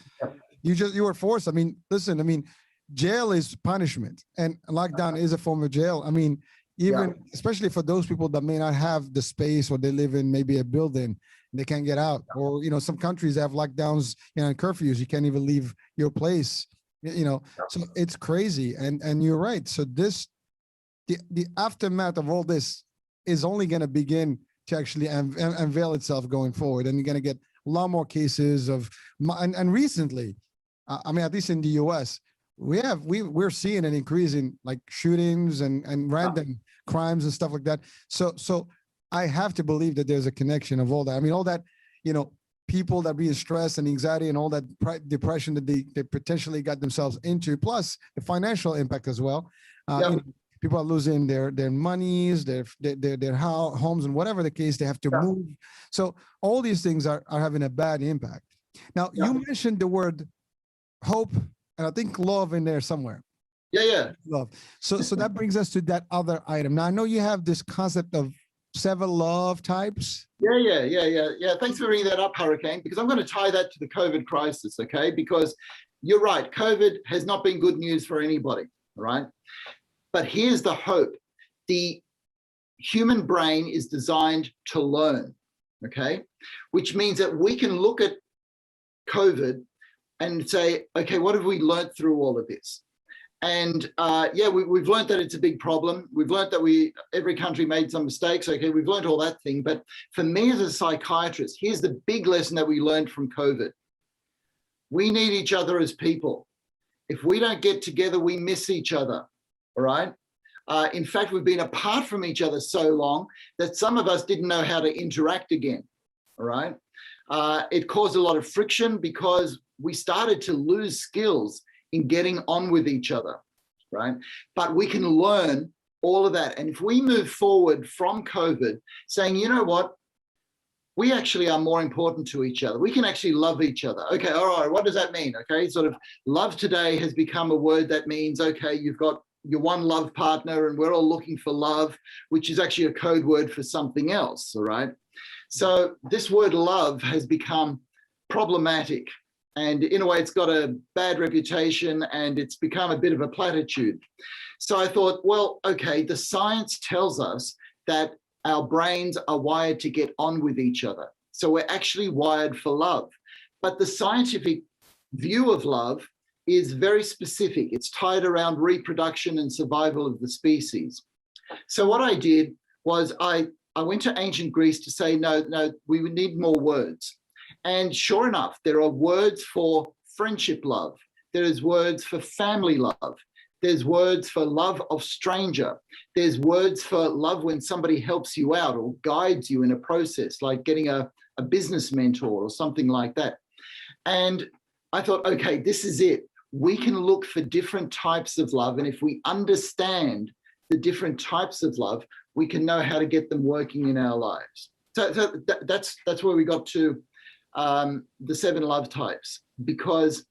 S2: you were forced. I mean, listen, I mean, jail is punishment and lockdown is a form of jail. I mean, even especially for those people that may not have the space, or they live in maybe a building and they can't get out, or, you know, some countries have lockdowns, you know, and curfews. You can't even leave your place, you know, so it's crazy. And you're right. So the aftermath of all this is only going to begin to actually unveil itself going forward. And you're going to get a lot more cases of, and recently, I mean, at least in the US, we're seeing an increase in like shootings and random crimes and stuff like that. So I have to believe that there's a connection of all that. I mean, all that, you know, people that being stressed and anxiety and all that depression that they potentially got themselves into, plus the financial impact as well. You know, people are losing their monies, their homes, and whatever the case, they have to move. So all these things are having a bad impact. Now, you mentioned the word hope, and I think love in there somewhere. Love. So that brings us to that other item. Now, I know you have this concept of 7 love types.
S3: Yeah. Thanks for bringing that up, Hurricane, because I'm going to tie that to the COVID crisis, okay? Because you're right, COVID has not been good news for anybody, all right? But here's the hope. The human brain is designed to learn, okay? Which means that we can look at COVID and say, okay, what have we learned through all of this? And we've learned that it's a big problem. We've learned that every country made some mistakes. Okay, we've learned all that thing. But for me as a psychiatrist, here's the big lesson that we learned from COVID. We need each other as people. If we don't get together, we miss each other. All right. In fact, we've been apart from each other so long that some of us didn't know how to interact again. All right. It caused a lot of friction because we started to lose skills in getting on with each other. Right. But we can learn all of that. And if we move forward from COVID saying, you know what, we actually are more important to each other. We can actually love each other. Okay, all right, what does that mean? Okay, sort of love today has become a word that means, okay, you've got your one love partner and we're all looking for love, which is actually a code word for something else, all right? So this word love has become problematic. And in a way, it's got a bad reputation and it's become a bit of a platitude. So I thought, well, okay, the science tells us that our brains are wired to get on with each other. So we're actually wired for love. But the scientific view of love is very specific. It's tied around reproduction and survival of the species. So what I did was I went to ancient Greece to say, no, we would need more words. And sure enough, there are words for friendship love. There is words for family love. There's words for love of stranger. There's words for love when somebody helps you out or guides you in a process, like getting a business mentor or something like that. And I thought, okay, this is it. We can look for different types of love. And if we understand the different types of love, we can know how to get them working in our lives. So that's where we got to the 7 love types, because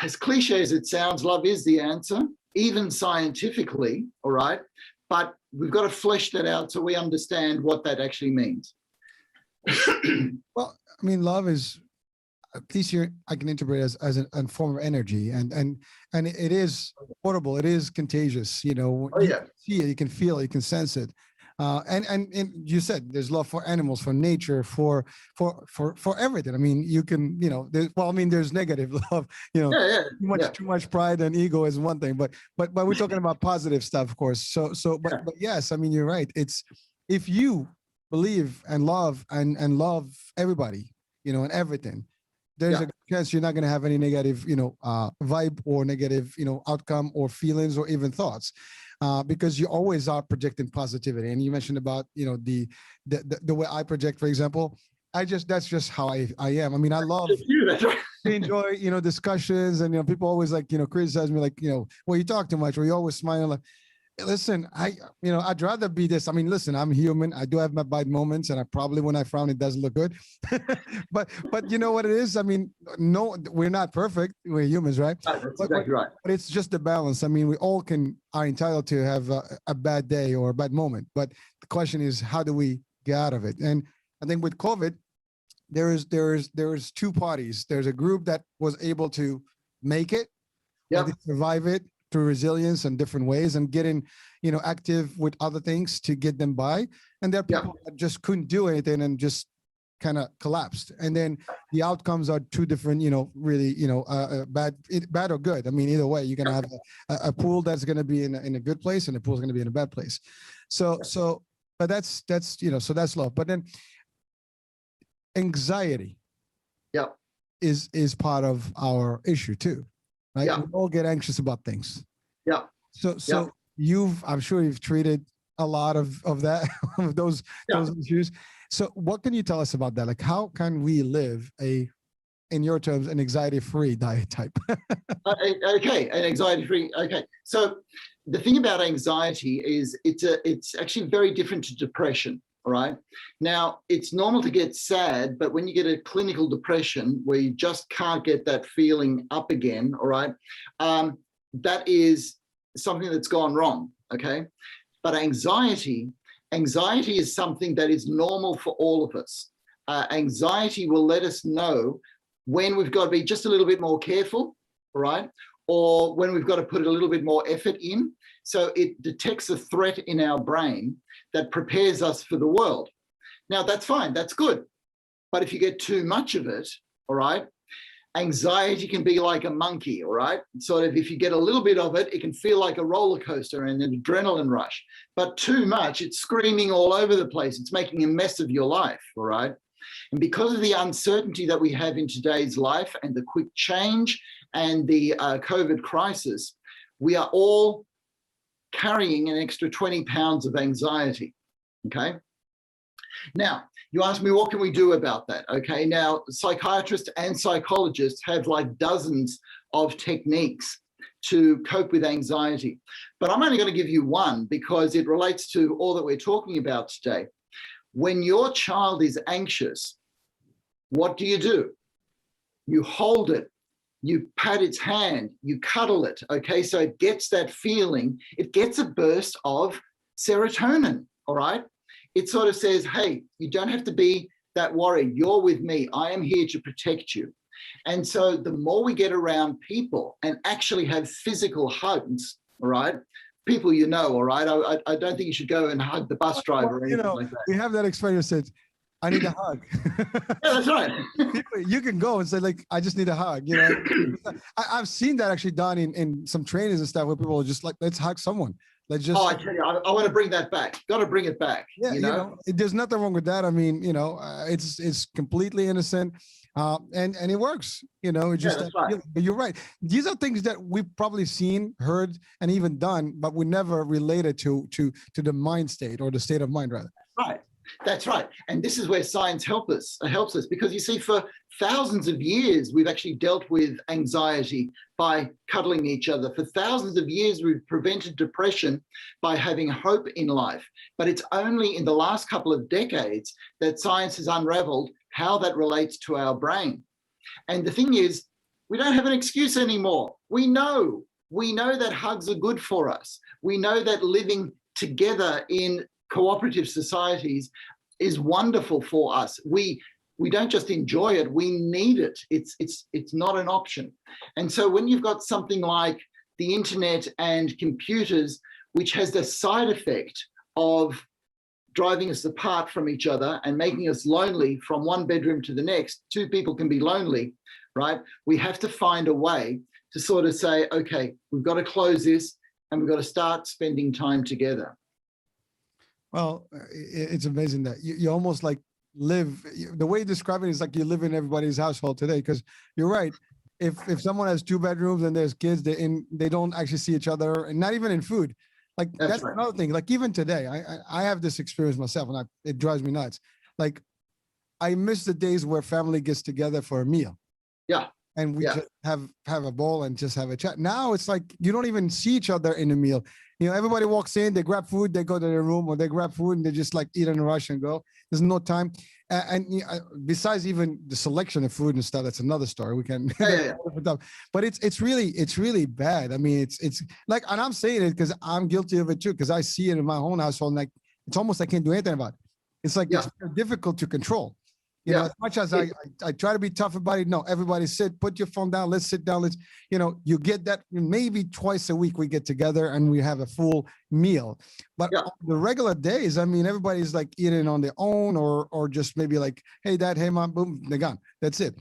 S3: as cliche as it sounds, love is the answer, even scientifically, all right? But we've got to flesh that out so we understand what that actually means.
S2: Well, I mean, love is, at least here I can interpret it as a form of energy, and it is portable, it is contagious. You know,
S3: Oh,
S2: you
S3: yeah.
S2: can see it, you can feel it, you can sense it. And you said there's love for animals, for nature, for everything. I mean, you can, you know, there's negative love, you know, too much pride and ego is one thing, but we're talking about positive stuff, of course. But yes, I mean, you're right. It's, if you believe and love and love everybody, you know, and everything, there's a chance you're not going to have any negative, you know, vibe or negative, you know, outcome or feelings or even thoughts. Because you always are projecting positivity. And you mentioned about, you know, the way I project, for example, that's just how I am. I mean, I love, I enjoy, you know, discussions, and, you know, people always like, you know, criticize me, like, you know, well, you talk too much, or you always smile. Like, listen, I'd rather be this. I mean, listen, I'm human. I do have my bad moments, and I probably, when I frown, it doesn't look good. but you know what it is? I mean, no, we're not perfect. We're humans, right?
S3: That's exactly right.
S2: But it's just the balance. I mean, we all are entitled to have a bad day or a bad moment. But the question is, how do we get out of it? And I think with COVID, there is 2 parties. There's a group that was able to make it, or they survive it through resilience and different ways, and getting, you know, active with other things to get them by. And there are people that just couldn't do anything and just kind of collapsed. And then the outcomes are 2 different, you know, really, you know, bad or good. I mean, either way, you're going to have a pool that's going to be in a good place, and a pool is going to be in a bad place. But that's, you know, so that's love. But then anxiety is part of our issue too. Right? We all get anxious about things. So I'm sure you've treated a lot of that, of those issues. So what can you tell us about that? Like, how can we live in your terms, an anxiety-free diet type?
S3: Okay, an anxiety-free. Okay, so the thing about anxiety is it's actually very different to depression. All right. Now, it's normal to get sad, but when you get a clinical depression where you just can't get that feeling up again, all right, that is something that's gone wrong. Okay. But anxiety is something that is normal for all of us. Anxiety will let us know when we've got to be just a little bit more careful, all right, or when we've got to put a little bit more effort in. So it detects a threat in our brain that prepares us for the world. Now, that's fine, that's good. But if you get too much of it, all right, anxiety can be like a monkey, all right? Sort of, if you get a little bit of it, it can feel like a roller coaster and an adrenaline rush. But too much, it's screaming all over the place. It's making a mess of your life, all right? And because of the uncertainty that we have in today's life and the quick change and the COVID crisis, we are all carrying an extra 20 pounds of anxiety, okay? Now, you ask me, what can we do about that? Okay, now psychiatrists and psychologists have like dozens of techniques to cope with anxiety. But I'm only going to give you one because it relates to all that we're talking about today. When your child is anxious, what do? You hold it, you pat its hand, you cuddle it, okay? So it gets that feeling, it gets a burst of serotonin, all right? It sort of says, hey, you don't have to be that worried. You're with me. I am here to protect you. And so the more we get around people and actually have physical hugs, all right? People you know, all right? I don't think you should go and hug the bus driver or anything like that.
S2: We have that experience that I need a hug.
S3: Yeah, that's right.
S2: You can go and say, like, I just need a hug. You know, I've seen that actually done in some trainings and stuff where people are just like, let's hug someone. Let's just.
S3: Oh, I tell you, I want to bring that back. Got to bring it back.
S2: Yeah, you know, there's nothing wrong with that. I mean, you know, it's completely innocent, and it works. You know, it's just.
S3: Yeah, that's right.
S2: But you're right. These are things that we've probably seen, heard, and even done, but we never related to the mind state or the state of mind, rather.
S3: Right. That's right. And this is where science helps us because you see, for thousands of years, we've actually dealt with anxiety by cuddling each other. For thousands of years, we've prevented depression by having hope in life. But it's only in the last couple of decades that science has unraveled how that relates to our brain. And the thing is, we don't have an excuse anymore. We know that hugs are good for us. We know that living together in cooperative societies is wonderful for us. We don't just enjoy it, we need it. It's not an option. And so when you've got something like the internet and computers, which has the side effect of driving us apart from each other and making us lonely from one bedroom to the next, two people can be lonely, right? We have to find a way to sort of say, okay, we've got to close this and we've got to start spending time together.
S2: Well, it's amazing that you almost like live, the way you describe it is like you live in everybody's household today, because you're right. If someone has 2 bedrooms and there's kids, they don't actually see each other, and not even in food. Like that's right. Another thing. Like even today, I have this experience myself, and it drives me nuts. Like I miss the days where family gets together for a meal.
S3: Yeah.
S2: And we just have a bowl and just have a chat. Now it's like you don't even see each other in a meal. You know, everybody walks in, they grab food, they go to their room, or they grab food and they just like eat in a rush and go. There's no time. And besides even the selection of food and stuff, that's another story. We can, but it's really bad. I mean, it's like, and I'm saying it because I'm guilty of it too, because I see it in my own household. And like, it's almost I can't do anything about it. It's like it's difficult to control. You know, as much as I try to be tough about it, no, everybody sit, put your phone down, let's sit down, let's, you know, you get that maybe twice a week we get together and we have a full meal. But on the regular days, I mean, everybody's like eating on their own or just maybe like, hey, dad, hey, mom, boom, they're gone. That's it.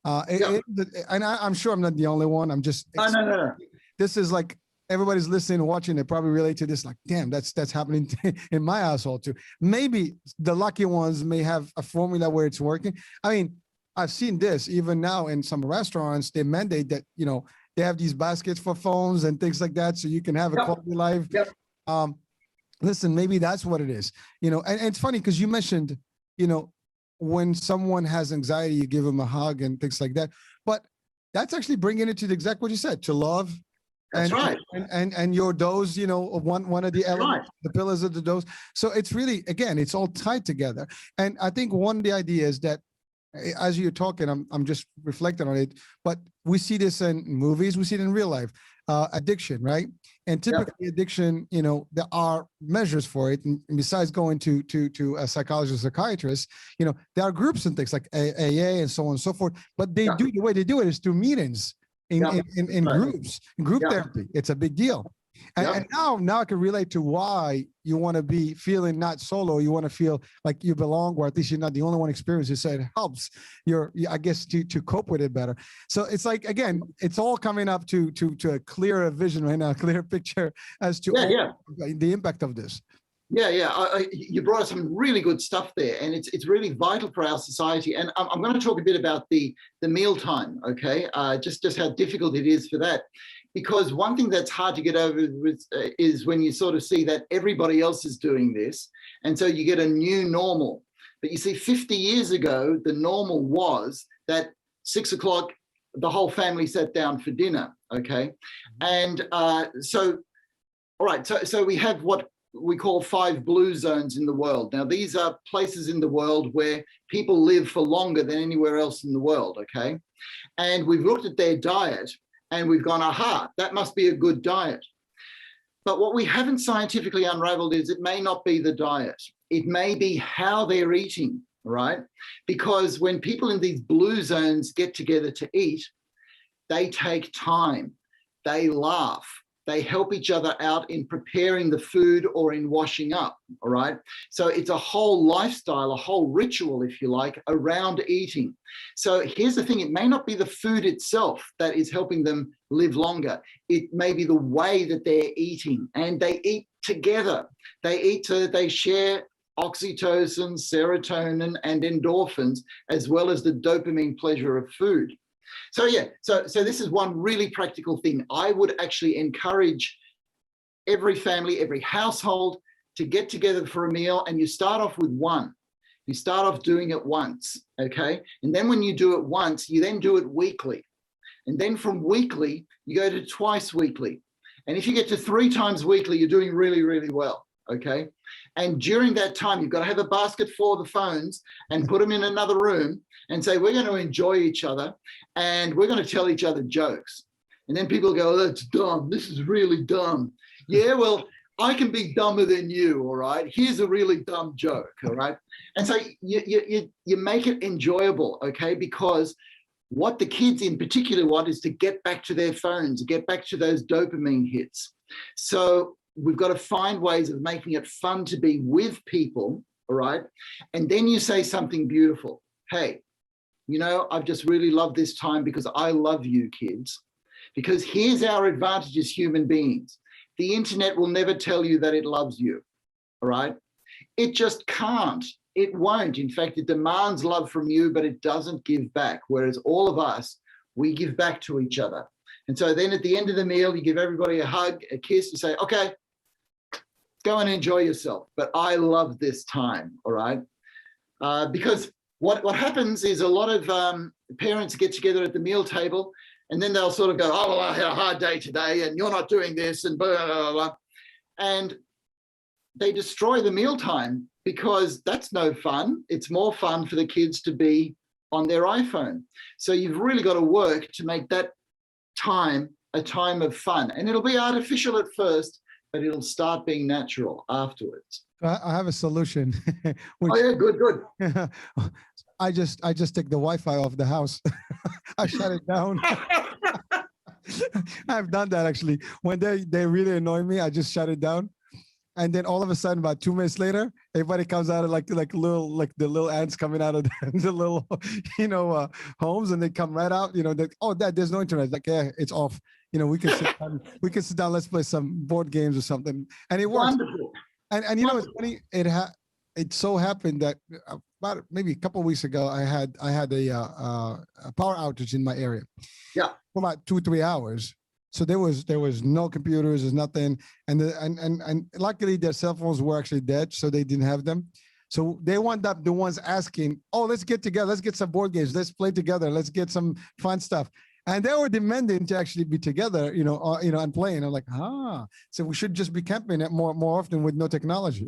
S2: And I'm sure I'm not the only one. I'm just,
S3: no.
S2: This is like, everybody's listening and watching, they probably relate to this, like, damn, that's happening in my household too. Maybe the lucky ones may have a formula where it's working. I mean, I've seen this even now in some restaurants, they mandate that, you know, they have these baskets for phones and things like that, so you can have a quality life. Listen, maybe that's what it is, you know, and it's funny because you mentioned, you know, when someone has anxiety, you give them a hug and things like that, but that's actually bringing it to the exact what you said, to love.
S3: That's right.
S2: And your dose, you know, one of the elements, the pillars of the dose. So it's really, again, it's all tied together. And I think one of the ideas that, as you're talking, I'm just reflecting on it, but we see this in movies, we see it in real life, addiction, right? And typically addiction, you know, there are measures for it. And besides going to a psychologist, psychiatrist, you know, there are groups and things like AA and so on and so forth, but they do, the way they do it is through meetings. In groups, in group therapy, it's a big deal. And now I can relate to why you want to be feeling not solo. You want to feel like you belong, or at least you're not the only one experiencing. So it helps I guess, to cope with it better. So it's like, again, it's all coming up to a clearer vision right now, a clearer picture as to the impact of this.
S3: You brought us some really good stuff there, and it's really vital for our society. And I'm going to talk a bit about the mealtime, okay? Just how difficult it is for that, because one thing that's hard to get over is when you sort of see that everybody else is doing this, and so you get a new normal. But you see, 50 years ago, the normal was that 6 o'clock the whole family sat down for dinner, okay? And so, all right, so we have what we call 5 blue zones in the world. Now, these are places in the world where people live for longer than anywhere else in the world, okay? And we've looked at their diet and we've gone, aha, that must be a good diet. But what we haven't scientifically unraveled is it may not be the diet. It may be how they're eating, right? Because when people in these blue zones get together to eat, they take time, they laugh, they help each other out in preparing the food or in washing up, all right? So it's a whole lifestyle, a whole ritual, if you like, around eating. So here's the thing, it may not be the food itself that is helping them live longer. It may be the way that they're eating, and they eat together. They eat so that they share oxytocin, serotonin, and endorphins, as well as the dopamine pleasure of food. So yeah, so this is one really practical thing. I would actually encourage every family, every household to get together for a meal, and you start off with one. You start off doing it once, okay? And then when you do it once, you then do it weekly. And then from weekly, you go to twice weekly. And if you get to 3 times weekly, you're doing really, really well, okay? And during that time, you've got to have a basket for the phones and put them in another room and say, we're going to enjoy each other and we're going to tell each other jokes. And then people go, oh, that's dumb. This is really dumb. Yeah, well, I can be dumber than you, all right? Here's a really dumb joke, all right? And so you make it enjoyable, okay? Because what the kids in particular want is to get back to their phones, get back to those dopamine hits. So we've got to find ways of making it fun to be with people, all right? And then you say something beautiful. Hey, you know, I've just really loved this time because I love you, kids. Because here's our advantage as human beings. The internet will never tell you that it loves you, all right? It just can't. It won't. In fact, it demands love from you, but it doesn't give back. Whereas all of us, we give back to each other. And so then at the end of the meal, you give everybody a hug, a kiss, you say, okay, go and enjoy yourself. But I love this time, all right? Because what happens is a lot of parents get together at the meal table and then they'll sort of go, oh, well, I had a hard day today and you're not doing this and blah, blah, blah, blah. And they destroy the mealtime because that's no fun. It's more fun for the kids to be on their iPhone. So you've really got to work to make that time a time of fun. And it'll be artificial at first, but it'll start being natural afterwards.
S2: I have a solution.
S3: Oh yeah, good.
S2: I just take the Wi-Fi off the house. I shut it down. I've done that actually. When they really annoy me, I just shut it down. And then all of a sudden, about 2 minutes later, everybody comes out of like the little ants coming out of the little, homes, and they come right out. Dad, there's no internet. Like, yeah, it's off. We can sit down. Let's play some board games or something, and it works.
S3: Wonderful.
S2: And it's funny. It so happened that about maybe a couple of weeks ago, I had a power outage in my area.
S3: Yeah.
S2: For about 2-3 hours. So there was no computers, there's nothing, and luckily their cell phones were actually dead, so they didn't have them. So they wound up the ones asking, "Oh, let's get together, let's get some board games, let's play together, let's get some fun stuff." And they were demanding to actually be together, and playing. I'm like, so we should just be camping it more often with no technology.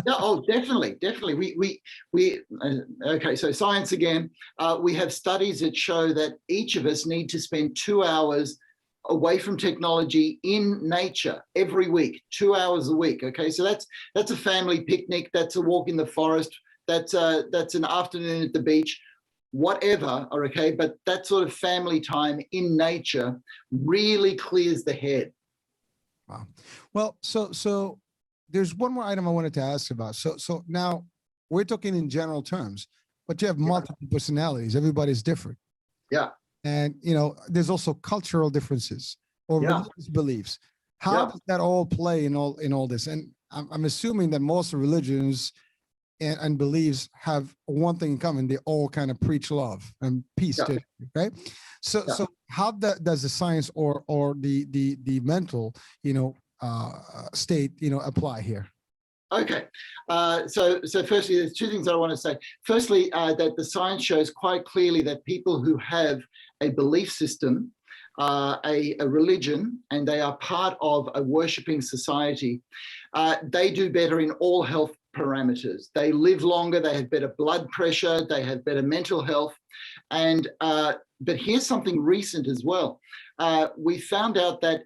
S3: Yeah, oh, definitely. We okay. So science again. We have studies that show that each of us need to spend 2 hours away from technology in nature every week, 2 hours a week. Okay, so that's a family picnic, that's a walk in the forest, that's an afternoon at the beach, whatever. Okay, but that sort of family time in nature really clears the head.
S2: Wow. Well, so there's one more item I wanted to ask about. So now we're talking in general terms, but you have multiple personalities. Everybody's different.
S3: Yeah.
S2: And, there's also cultural differences or religious beliefs. How does that all play in all this? And I'm assuming that most religions and beliefs have one thing in common. They all kind of preach love and peace. Okay. So how does the science or the mental, state, apply here?
S3: Okay, so firstly, there's 2 things that I want to say. Firstly, that the science shows quite clearly that people who have a belief system, a religion, and they are part of a worshipping society, they do better in all health parameters. They live longer, they have better blood pressure, they have better mental health. And but here's something recent as well. We found out that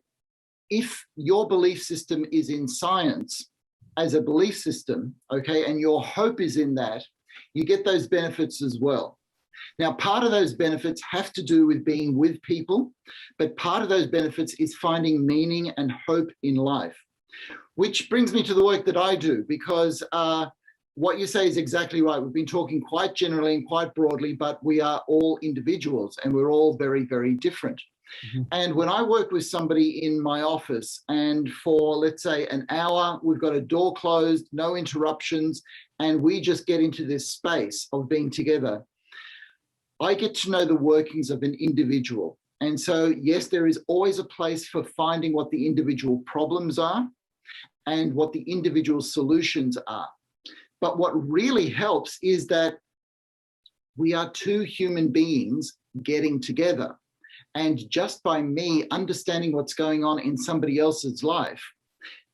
S3: if your belief system is in science as a belief system, okay, and your hope is in that, you get those benefits as well. Now, part of those benefits have to do with being with people, but part of those benefits is finding meaning and hope in life, which brings me to the work that I do, because what you say is exactly right. We've been talking quite generally and quite broadly, but we are all individuals and we're all very, very different. Mm-hmm. And when I work with somebody in my office and for, let's say, an hour, we've got a door closed, no interruptions, and we just get into this space of being together, I get to know the workings of an individual. And so, yes, there is always a place for finding what the individual problems are and what the individual solutions are. But what really helps is that we are two human beings getting together. And just by me understanding what's going on in somebody else's life,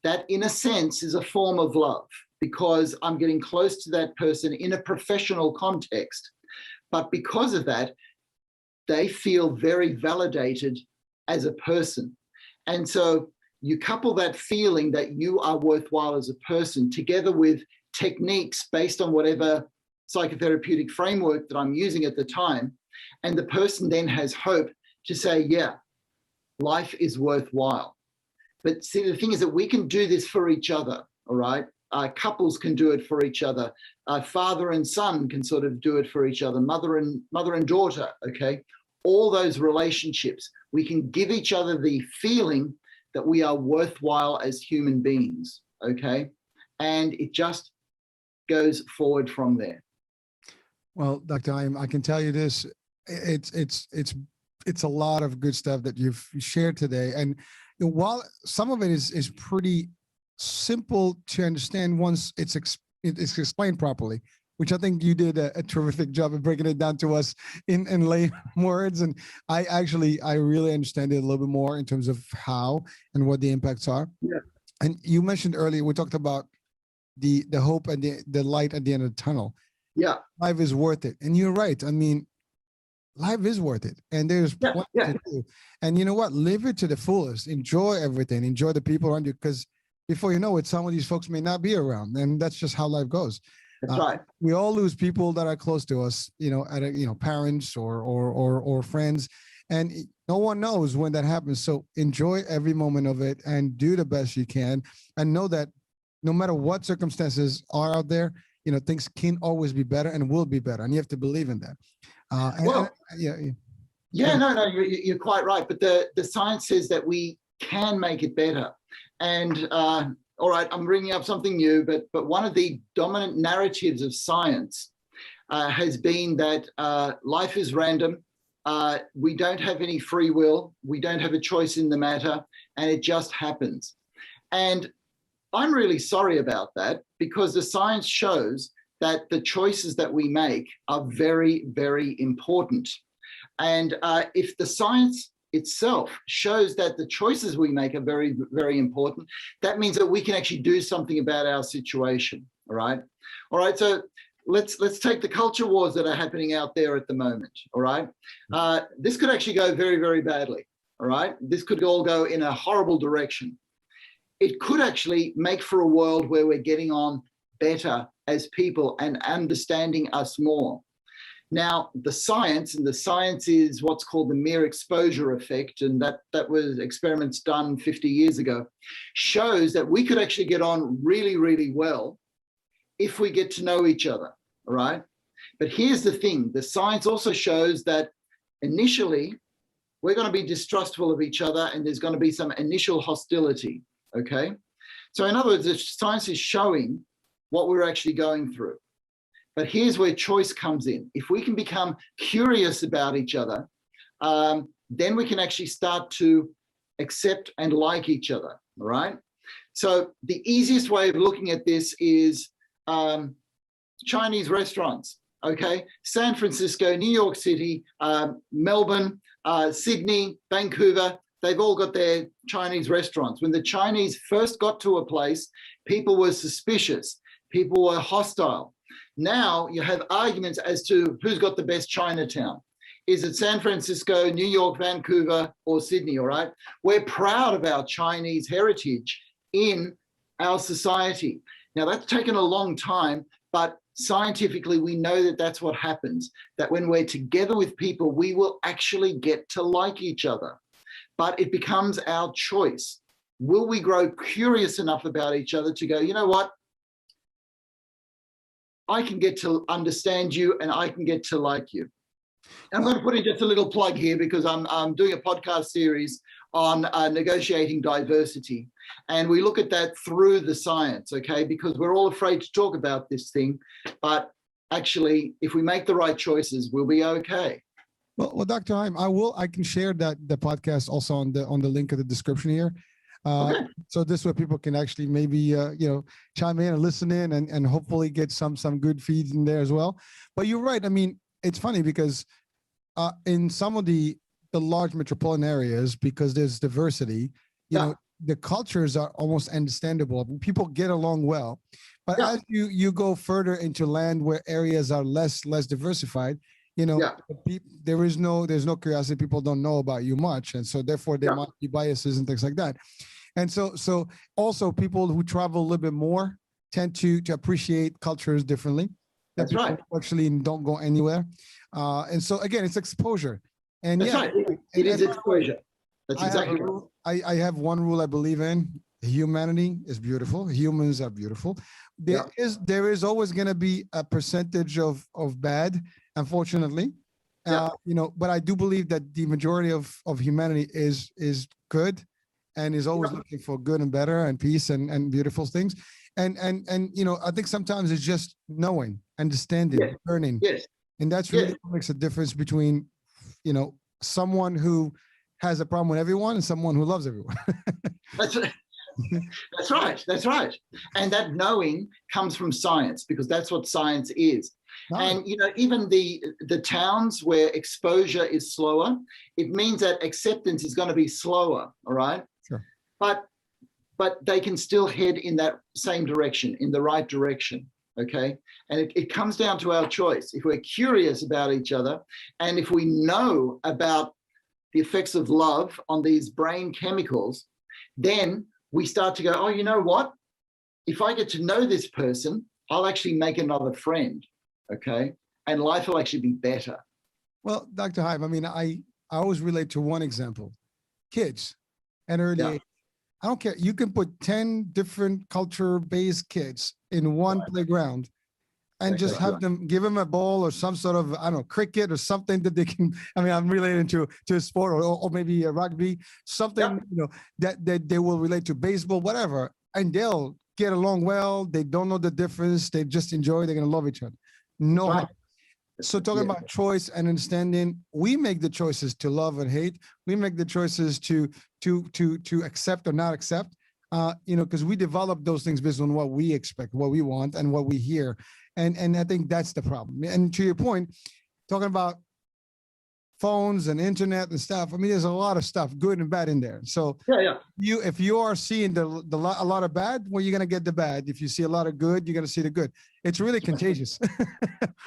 S3: that in a sense is a form of love, because I'm getting close to that person in a professional context. But because of that, they feel very validated as a person. And so you couple that feeling that you are worthwhile as a person together with techniques based on whatever psychotherapeutic framework that I'm using at the time, and the person then has hope to say, yeah, life is worthwhile. But see, the thing is that we can do this for each other, all right? Couples can do it for each other. Father and son can sort of do it for each other. Mother and daughter, okay? All those relationships, we can give each other the feeling that we are worthwhile as human beings, okay? And it just goes forward from there.
S2: Well, Dr. Heim, I can tell you this, it's a lot of good stuff that you've shared today. And while some of it is pretty simple to understand once it's explained properly, which I think you did a terrific job of breaking it down to us in lay words. And I really understand it a little bit more in terms of how and what the impacts are.
S3: Yeah.
S2: And you mentioned earlier, we talked about the hope and the light at the end of the tunnel.
S3: Yeah.
S2: Life is worth it. And you're right. I mean, life is worth it. And there's plenty to do. And you know what? Live it to the fullest. Enjoy everything. Enjoy the people around you. Because before you know it, some of these folks may not be around. And that's just how life goes.
S3: That's right.
S2: We all lose people that are close to us, parents or friends. And no one knows when that happens. So enjoy every moment of it and do the best you can. And know that no matter what circumstances are out there, things can always be better and will be better. And you have to believe in that.
S3: You're quite right. But the science says that we can make it better. And all right, I'm bringing up something new, but one of the dominant narratives of science has been that life is random. We don't have any free will. We don't have a choice in the matter, and it just happens. And I'm really sorry about that, because the science shows that the choices that we make are very, very important. And if the science itself shows that the choices we make are very, very important, that means that we can actually do something about our situation. All right. So let's take the culture wars that are happening out there at the moment. All right. This could actually go very, very badly. All right. This could all go in a horrible direction. It could actually make for a world where we're getting on better as people and understanding us more. Now, the science is what's called the mere exposure effect, and that was experiments done 50 years ago, shows that we could actually get on really, really well if we get to know each other, all right? But here's the thing, the science also shows that initially we're going to be distrustful of each other and there's going to be some initial hostility, okay? So in other words, the science is showing what we're actually going through. But here's where choice comes in. If we can become curious about each other, then we can actually start to accept and like each other, all right? So the easiest way of looking at this is Chinese restaurants. okay? San Francisco, New York City, Melbourne, Sydney, Vancouver, they've all got their Chinese restaurants. When the Chinese first got to a place, people were suspicious. People were hostile. Now you have arguments as to who's got the best Chinatown. Is it San Francisco, New York, Vancouver, or Sydney, all right? We're proud of our Chinese heritage in our society. Now that's taken a long time, but scientifically we know that that's what happens, that when we're together with people, we will actually get to like each other. But it becomes our choice. Will we grow curious enough about each other to go, you know what? I can get to understand you and I can get to like you. I'm going to put in just a little plug here because I'm doing a podcast series on negotiating diversity. And we look at that through the science, okay? Because we're all afraid to talk about this thing. But actually, if we make the right choices, we'll be okay.
S2: Well, Dr. Heim, I can share the podcast also on the link of the description here.
S3: Okay.
S2: So this way people can actually maybe chime in and listen in and hopefully get some good feeds in there as well. But you're right. I mean, it's funny because in some of the large metropolitan areas, because there's diversity, you know, the cultures are almost understandable. People get along well. But as you go further into land where areas are less diversified, you know, there's no curiosity. People don't know about you much, and so therefore there might be biases and things like that. And so also people who travel a little bit more tend to appreciate cultures differently.
S3: That's right.
S2: Actually, don't go anywhere, and so again, it's exposure. And
S3: that's right. It is exposure. That's exactly right.
S2: I have one rule I believe in. Humanity is beautiful. Humans are beautiful. There is always going to be a percentage of bad, unfortunately. You know, but I do believe that the majority of humanity is good and is always looking for good and better and peace and beautiful things. And you know, I think sometimes it's just knowing, understanding, learning.
S3: Yes.
S2: And that's really what makes a difference between, you know, someone who has a problem with everyone and someone who loves everyone.
S3: That's right. That's right. That's right. And that knowing comes from science, because that's what science is. Nice. And, you know, even the towns where exposure is slower, it means that acceptance is going to be slower. All right.
S2: Sure.
S3: But they can still head in that same direction, in the right direction. Okay. And it comes down to our choice. If we're curious about each other, and if we know about the effects of love on these brain chemicals, then we start to go, oh, you know what? If I get to know this person, I'll actually make another friend. Okay. And life will actually be better.
S2: Well, Dr. Heim, I mean, I always relate to one example. Kids at early age. I don't care. You can put 10 different culture-based kids in one playground and just have them, give them a ball or some sort of, I don't know, cricket or something that they can, I mean, I'm relating to a sport or maybe a rugby, something, you know, that they will relate to, baseball, whatever, and they'll get along well. They don't know the difference. They just enjoy, they're going to love each other. No. So talking about choice and understanding, we make the choices to love and hate. We make the choices to accept or not accept, you know, because we develop those things based on what we expect, what we want, and what we hear. And I think that's the problem. And to your point, talking about phones and internet and stuff, I mean, there's a lot of stuff, good and bad in there. So if you are seeing a lot of bad, well, you're going to get the bad. If you see a lot of good, you're going to see the good. It's really contagious.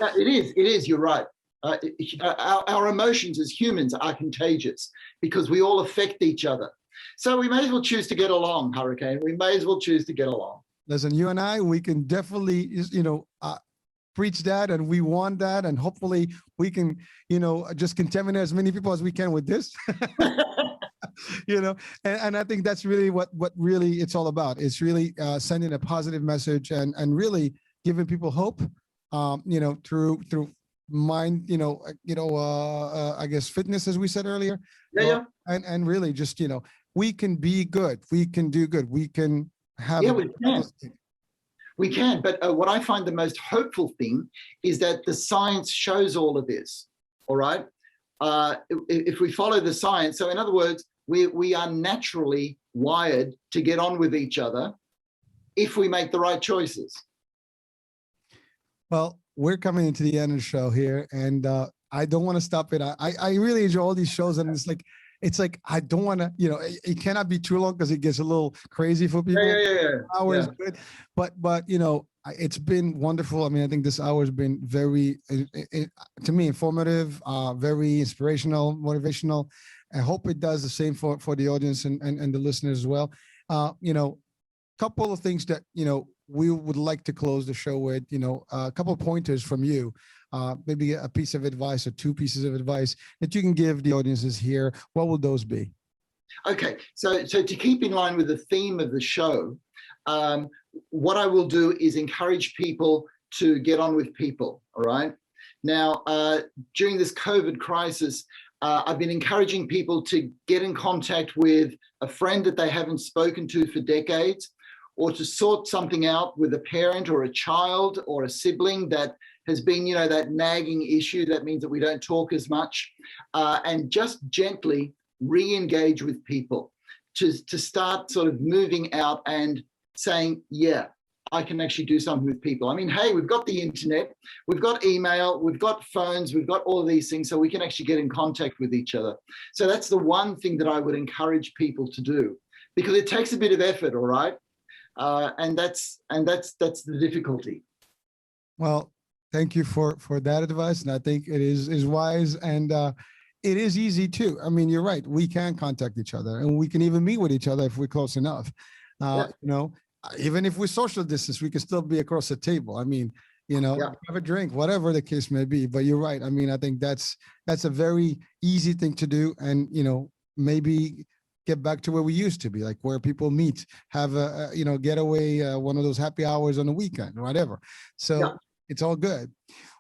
S3: It is. You're right. Our emotions as humans are contagious because we all affect each other. So we may as well choose to get along, Hurricane. We may as well choose to get along.
S2: Listen, you and I, we can definitely, you know, preach that, and we want that, and hopefully we can, you know, just contaminate as many people as we can with this. You know, and I think that's really what really it's all about. It's really sending a positive message and really giving people hope, you know, through mind, I guess fitness, as we said earlier. And really just, you know, we can be good. We can do good. We can have.
S3: Yeah, we can. We can. But what I find the most hopeful thing is that the science shows all of this. All right. If we follow the science. So in other words, we are naturally wired to get on with each other if we make the right choices.
S2: Well, we're coming into the end of the show here, and I don't want to stop it. I really enjoy all these shows, and it's like I don't want to, it cannot be too long because it gets a little crazy for people. Hour is good, but it's been wonderful. I mean, I think this hour has been very, to me, informative, very inspirational, motivational. I hope it does the same for the audience and the listeners as well. Couple of things that we would like to close the show with. A couple of pointers from you. Maybe a piece of advice or two pieces of advice that you can give the audiences here. What will those be?
S3: Okay, so to keep in line with the theme of the show, what I will do is encourage people to get on with people, all right? Now, during this COVID crisis, I've been encouraging people to get in contact with a friend that they haven't spoken to for decades, or to sort something out with a parent or a child or a sibling that has been, that nagging issue that means that we don't talk as much, and just gently re-engage with people to start sort of moving out and saying, yeah, I can actually do something with people. I mean, hey, we've got the internet, we've got email, we've got phones, we've got all of these things, so we can actually get in contact with each other. So that's the one thing that I would encourage people to do, because it takes a bit of effort, all right? And that's the difficulty.
S2: Well, thank you for that advice, and I think it is wise, and it is easy too. I mean, you're right. We can contact each other, and we can even meet with each other if we're close enough. Even if we're social distance, we can still be across the table. I mean, have a drink, whatever the case may be. But you're right. I mean, I think that's a very easy thing to do, and maybe get back to where we used to be, like where people meet, have a getaway, one of those happy hours on the weekend, whatever. So it's all good.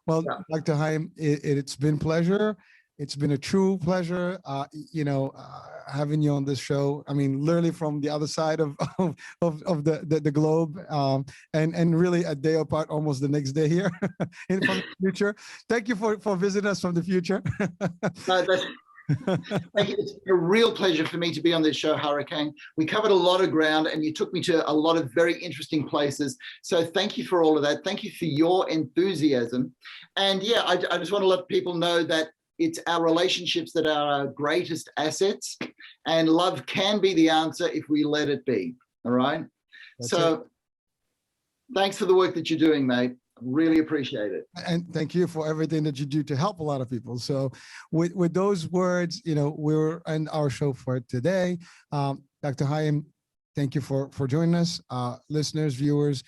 S2: Well, Dr. Heim, it's been pleasure. It's been a true pleasure, having you on this show. I mean, literally from the other side of the globe, and really a day apart, almost the next day here from the future. Thank you for visiting us from the future.
S3: Thank you. It's a real pleasure for me to be on this show, Hurricane. We covered a lot of ground, and you took me to a lot of very interesting places. So thank you for all of that. Thank you for your enthusiasm. And I just want to let people know that it's our relationships that are our greatest assets, and love can be the answer if we let it be. All right. Thanks for the work that you're doing, mate. Really appreciate it.
S2: And thank you for everything that you do to help a lot of people. So with those words, we're in our show for today. Dr. Heim, thank you for joining us. Listeners, viewers,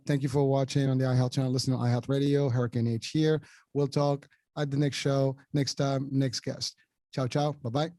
S2: thank you for watching on the iHealth channel. Listen to iHealth Radio, Hurricane H here. We'll talk at the next show, next time, next guest. Ciao, ciao. Bye-bye.